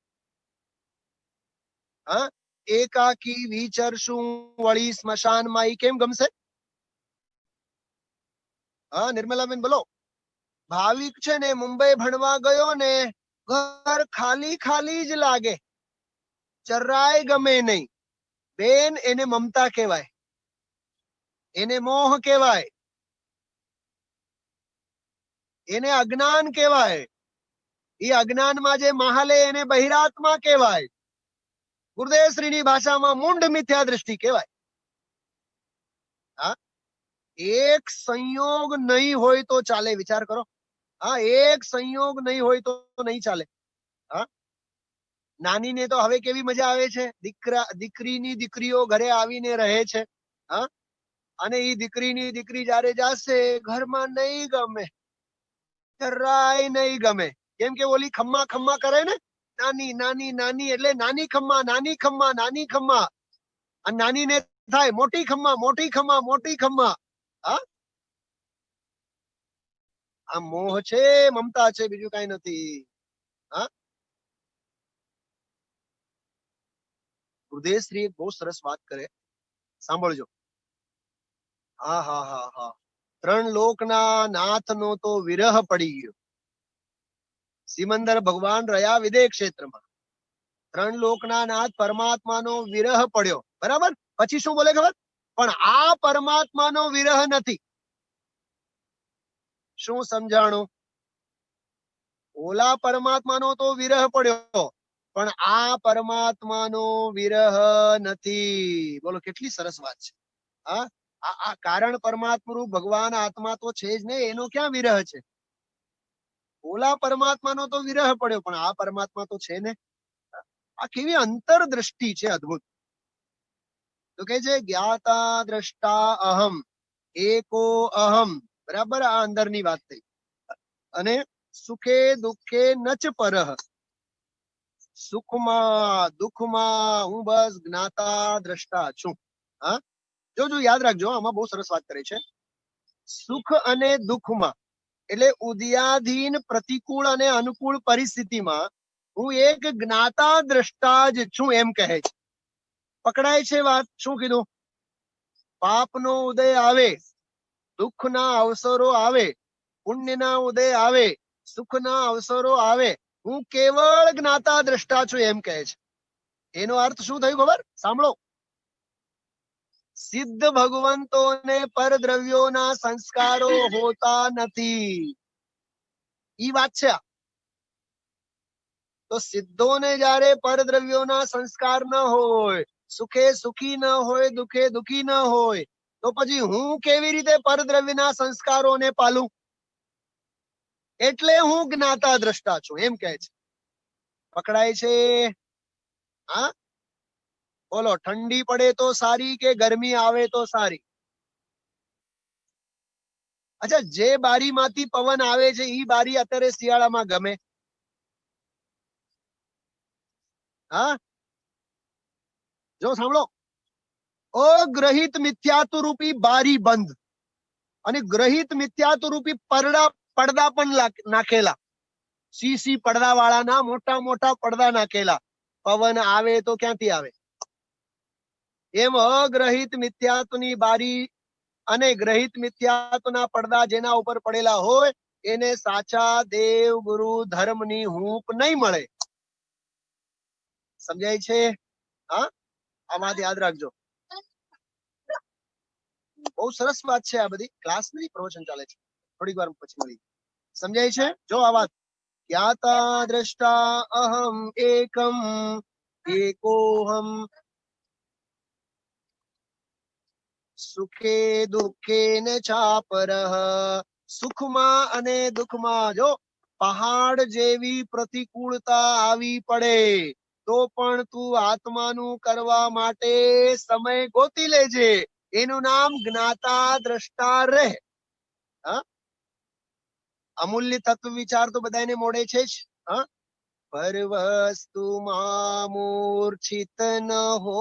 હા, એકાકી વિચરશું વળી સ્મશાનમાં, ઈ કેમ ગમશે? હા, નિર્મલાબેન બોલો. ભાવિક છે ને મુંબઈ ભણવા ગયો ને, ઘર ખાલી ખાલી જ લાગે, જરાય ગમે નહીં. બેન, એને મમતા કહેવાય, એને મોહ કહેવાય, એને અજ્ઞાન કહેવાય. એ અજ્ઞાનમાં જે મહાલે એને બહિરાત્મા કહેવાય. ગુરુદેવ શ્રીની ભાષામાં મૂંઢ મિથ્યા દ્રષ્ટિ કહેવાય. હા, એક સંયોગ નહીં હોય તો ચાલે, વિચાર કરો. હા, એક સંયોગ નહીં હોય તો નહીં ચાલે. હા, નાની ને તો હવે કેવી મજા આવે છે, દીકરીની દીકરીઓ ઘરે આવીને રહે છે. હા, અને એ દીકરીની દીકરી જયારે જાશે ઘરમાં નહીં ગમે, જરાય નહીં ગમે. કેમ કે ઓલી ખમ્મા ખમ્મા કરે ને, નાની નાની નાની, એટલે નાની ખમ્મા નાની ખમ્મા નાની ખમ્મા, અને નાની ને થાય મોટી ખમ્મા મોટી ખમ્મા મોટી ખમ્મા. હા, આ મોહ છે, મમતા છે, બીજું કઈ નથી. હા, ગુરુદેવશ્રી બહુ સરસ વાત કરે, સાંભળજો. હા હા હા હા. 3 લોકના નાથનો તો વિરહ પડી ગયો. સિમંદર ભગવાન રહ્યા વિદેહ ક્ષેત્રમાં, 3 લોકના નાથ પરમાત્માનો વિરહ પડ્યો. બરાબર? પછી શું બોલે ખબર? પણ આ પરમાત્માનો વિરહ નથી. શું સમજાણું? ઓલા પરમાત્માનો તો વિરહ પડ્યો, પણ આ પરમાત્માનો વિરહ નથી. બોલો, કેટલી સરસ વાત છે. હા, આ કારણ પરમાત્મા ભગવાન આત્મા તો છે જ ને, એનો ક્યાં વિરહ છે? ઓલા પરમાત્માનો તો વિરહ પડ્યો, પણ આ પરમાત્મા તો છે ને. આ કેવી અંતરદ્રષ્ટિ છે, અદ્ભુત. તો કે છે જ્ઞાતા દ્રષ્ટા અહમ, એકો અહમ. બરાબર, આ અંદરની વાત થઈ. અને સુખે દુઃખે નચ પરહ, સુખમાં દુઃખમાં હું બસ જ્ઞાતા દ્રષ્ટા છું. હા, જો યાદ રાખજો, આમાં બહુ સરસ વાત કરે છે. સુખ અને દુઃખમાં, એટલે ઉદયાધીન પ્રતિકૂળ અને અનુકૂળ પરિસ્થિતિમાં હું એક જ્ઞાતા દ્રષ્ટા જ છું, એમ કહે છે. પકડાય છે વાત? શું કીધું? પાપનો ઉદય આવે, દુઃખના અવસરો આવે, પુણ્યના ઉદય આવે, સુખના અવસરો આવે, હું કેવળ જ્ઞાતા દ્રષ્ટા છું, એમ કહે છે. એનો અર્થ શું થયું ખબર? સાંભળો. સિદ્ધ ભગવંતોને પરદ્રવ્યોના સંસ્કારો હોતા નથી. ઈ વાત છે. તો સિદ્ધોને જયારે પરદ્રવ્યોના સંસ્કાર ન હોય, સુખે સુખી ન હોય, દુઃખે દુઃખી ન હોય, તો પછી હું કેવી રીતે પરદ્રવ્યના સંસ્કારોને પાલું? એટલે હું જ્ઞાતા દ્રષ્ટા છું, એમ કહે છે. પકડાય છે? હા, બોલો. ઠંડી પડે તો સારી કે ગરમી આવે તો સારી? અચ્છા, જે બારીમાંથી પવન આવે છે ઈ બારી અત્યારે શિયાળામાં ગમે? હા, જો સાંભળો. અગ્રહિત મિથ્યાત્વ રૂપી બારી બંધ, અને ગ્રહિત મિથ્યાત્વ રૂપી પડદા પણ નાખેલા. સીસી પડદા વાળાના મોટા મોટા પડદા નાખેલા. પવન આવે તો ક્યાંથી આવે? એમ અગ્રહિત મિથ્યાત્વની બારી અને ગ્રહિત મિથ્યાત્વના પડદા જેના ઉપર પડેલા હોય, એને સાચા દેવ ગુરુ ધર્મની હૂંફ નહીં મળે. સમજાય છે? હા, આ વાત યાદ રાખજો. બહુ સરસ વાત છે આ બધી. ક્લાસ નહીં, પ્રવચન ચાલે છે. થોડીક વાર પછી મળી. સમજાય છે? જો આ વાત. યાતા દ્રષ્ટા અહમ એકમ એકોહમ સુખે દુઃખે ન ચાપરઃ. સુખમાં અને દુઃખમાં જો પહાડ જેવી પ્રતિકૂળતા આવી પડે તો પણ તું આત્માનું કરવા માટે સમય ગોતી લેજે. એનું નામ જ્ઞાતા દ્રષ્ટા રહે. અમૂલ્ય તત્વ વિચાર તો બધાને મોડે છે જ. પર વસ્તુમાં મૂર્છિત ન હો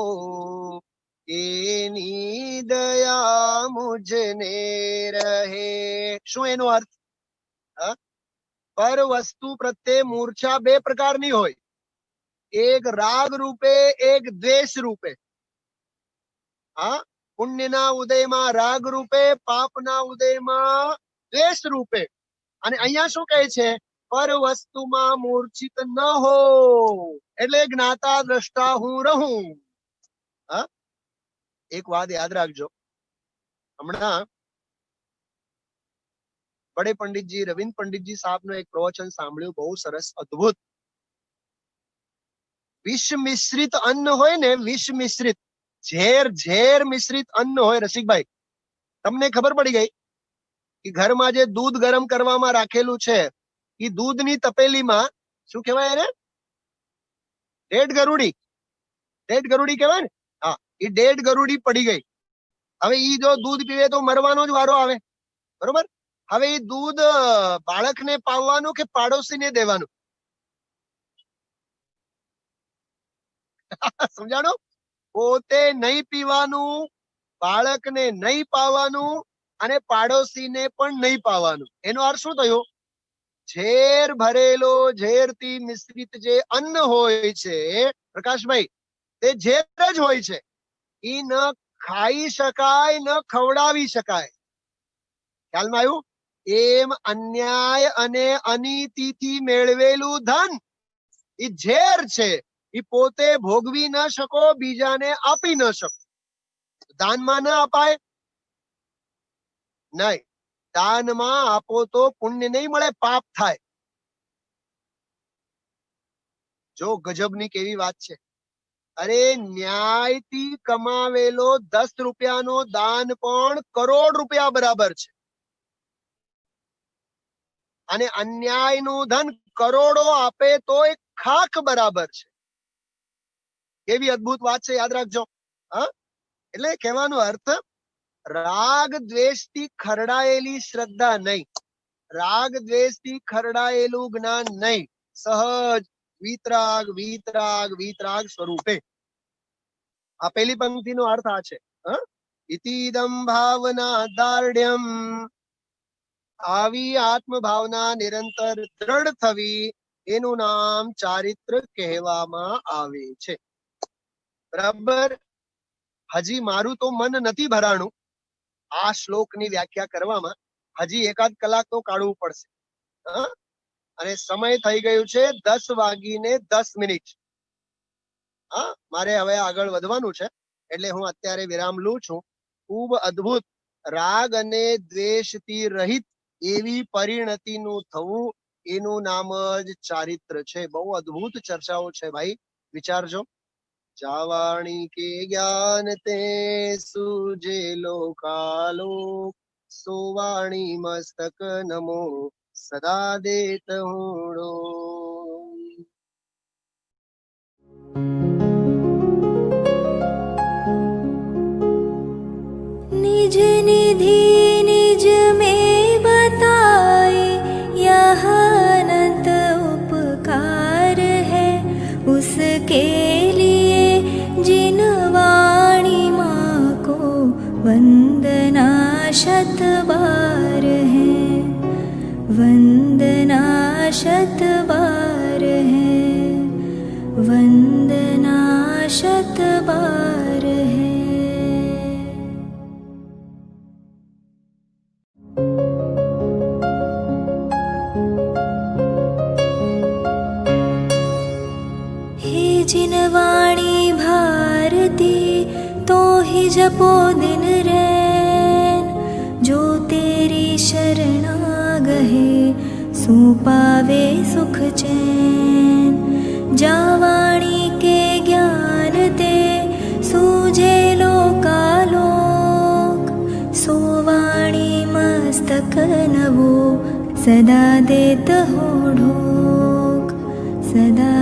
એની દયા મુજને રહે. શું એનો અર્થ? પર વસ્તુ પ્રત્યે મૂર્છા બે પ્રકારની હોય. એક રાગ રૂપે, એક દ્વેષ રૂપે. પુણ્યના ઉદયમાં રાગ રૂપે, પાપના ઉદયમાં દ્વેષ રૂપે. અને અહીંયા શું કહે છે? પર વસ્તુમાં મૂર્છિત ન હો, એટલે જ્ઞાતા દ્રષ્ટા હું રહું. એક વાત યાદ રાખજો. હમણાં બડે પંડિતજી, રવિન્દ્ર પંડિતજી સાહેબનો એક પ્રવચન સાંભળ્યું, બહુ સરસ, અદ્ભુત. વિષ મિશ્રિત અન્ન હોય ને, વિષ મિશ્રિત, ઝેર મિશ્રિત અન્ન હોય. રસિકભાઈ, તમને ખબર પડી ગઈ કે ઘરમાં જે દૂધ ગરમ કરવામાં રાખેલું છે, એ દૂધની તપેલીમાં શું કહેવાય એને? ડેડ ગરુડી. ડેડ ગરુડી કહેવાય ને? હા, એ ડેડ ગરુડી પડી ગઈ. હવે ઈ જો દૂધ પીવે તો મરવાનો જ વારો આવે, બરોબર? હવે એ દૂધ બાળકને પાવવાનું કે પાડોશીને દેવાનું? સમજાણો? પોતે નહીં પીવાનું, બાળકને નહીં પાવાનું અને પાડોશીને પણ નહીં પાવાનું. એનો અર્થ શું થયો? ઝેર ભરેલો, ઝેરથી મિશ્રિત જે અન્ન હોય છે પ્રકાશભાઈ, તે ઝેર જ હોય છે. ઈ ન ખાઈ શકાય, ન ખવડાવી શકાય. ખ્યાલમાં આવ્યું? એમ અન્યાય અને અનીતિથી મેળવેલું ધન ઈ ઝેર છે. ઈ પોતે ભોગવી ન શકો, બીજાને આપી ન શકો. દાનમાં ન અપાય નહીં. દાનમાં આપો તો પુણ્ય નહીં મળે, પાપ થાય. જો ગજબની કેવી વાત છે. અરે ન્યાયથી કમાવેલો 10 રૂપિયાનો દાન પણ કરોડ રૂપિયા બરાબર છે. અને અન્યાયનું ધન કરોડો આપે તો એક ખાક બરાબર છે. કેવી અદ્ભુત વાત છે, યાદ રાખજો. એટલે કહેવાનો અર્થ, રાગ દ્વેષથી ખરડાયેલી શ્રદ્ધા નહીં, રાગ દ્વેષથી ખરડાયેલું જ્ઞાન નહીં, સહજ વિતરાગ વિતરાગ વિતરાગ સ્વરૂપે. આ પહેલી પંક્તિનો અર્થ આ છે. ઇતિદમ ભાવના દાર્ઢ્યમ. આવી આત્મભાવના નિરંતર દ્રઢ થવી, એનું નામ ચારિત્ર કહેવામાં આવે છે. બરાબર? હજી મારું તો મન નથી ભરાણું આ શ્લોકની વ્યાખ્યા કરવામાં. હજી એકાદ કલાક તો કાઢવું પડશે. અને સમય થઈ ગયું છે 10:10. મારે હવે આગળ વધવાનું છે, એટલે હું અત્યારે વિરામ લઉં છું. ખૂબ અદ્ભુત રાગ અને દ્વેષથી રહિત એવી પરિણતિનું થવું, એનું નામ જ ચારિત્ર છે. બહુ અદ્ભુત ચર્ચાઓ છે ભાઈ, વિચારજો. જાવાણી કે જ્ઞાન તે સુજે લોકાલોક, સોવાણી મસ્તક નમો સદા દેત હુંડો. निज निधि निज में बताए, यह अनंत उपकार है उसके लिए जिन वाणी माँ को वंदना शत बार है, वंदना शत बार है, वंदना शत बार है. हे जिन वाणी भारती जपो दिन रैन, जो तेरी शरणा गहे सो पावे सुख चैन। जावाणी के ज्ञान ते सूझे लोकालोक, सोवाणी मस्तक नवो सदा देत हो ढोक, सदा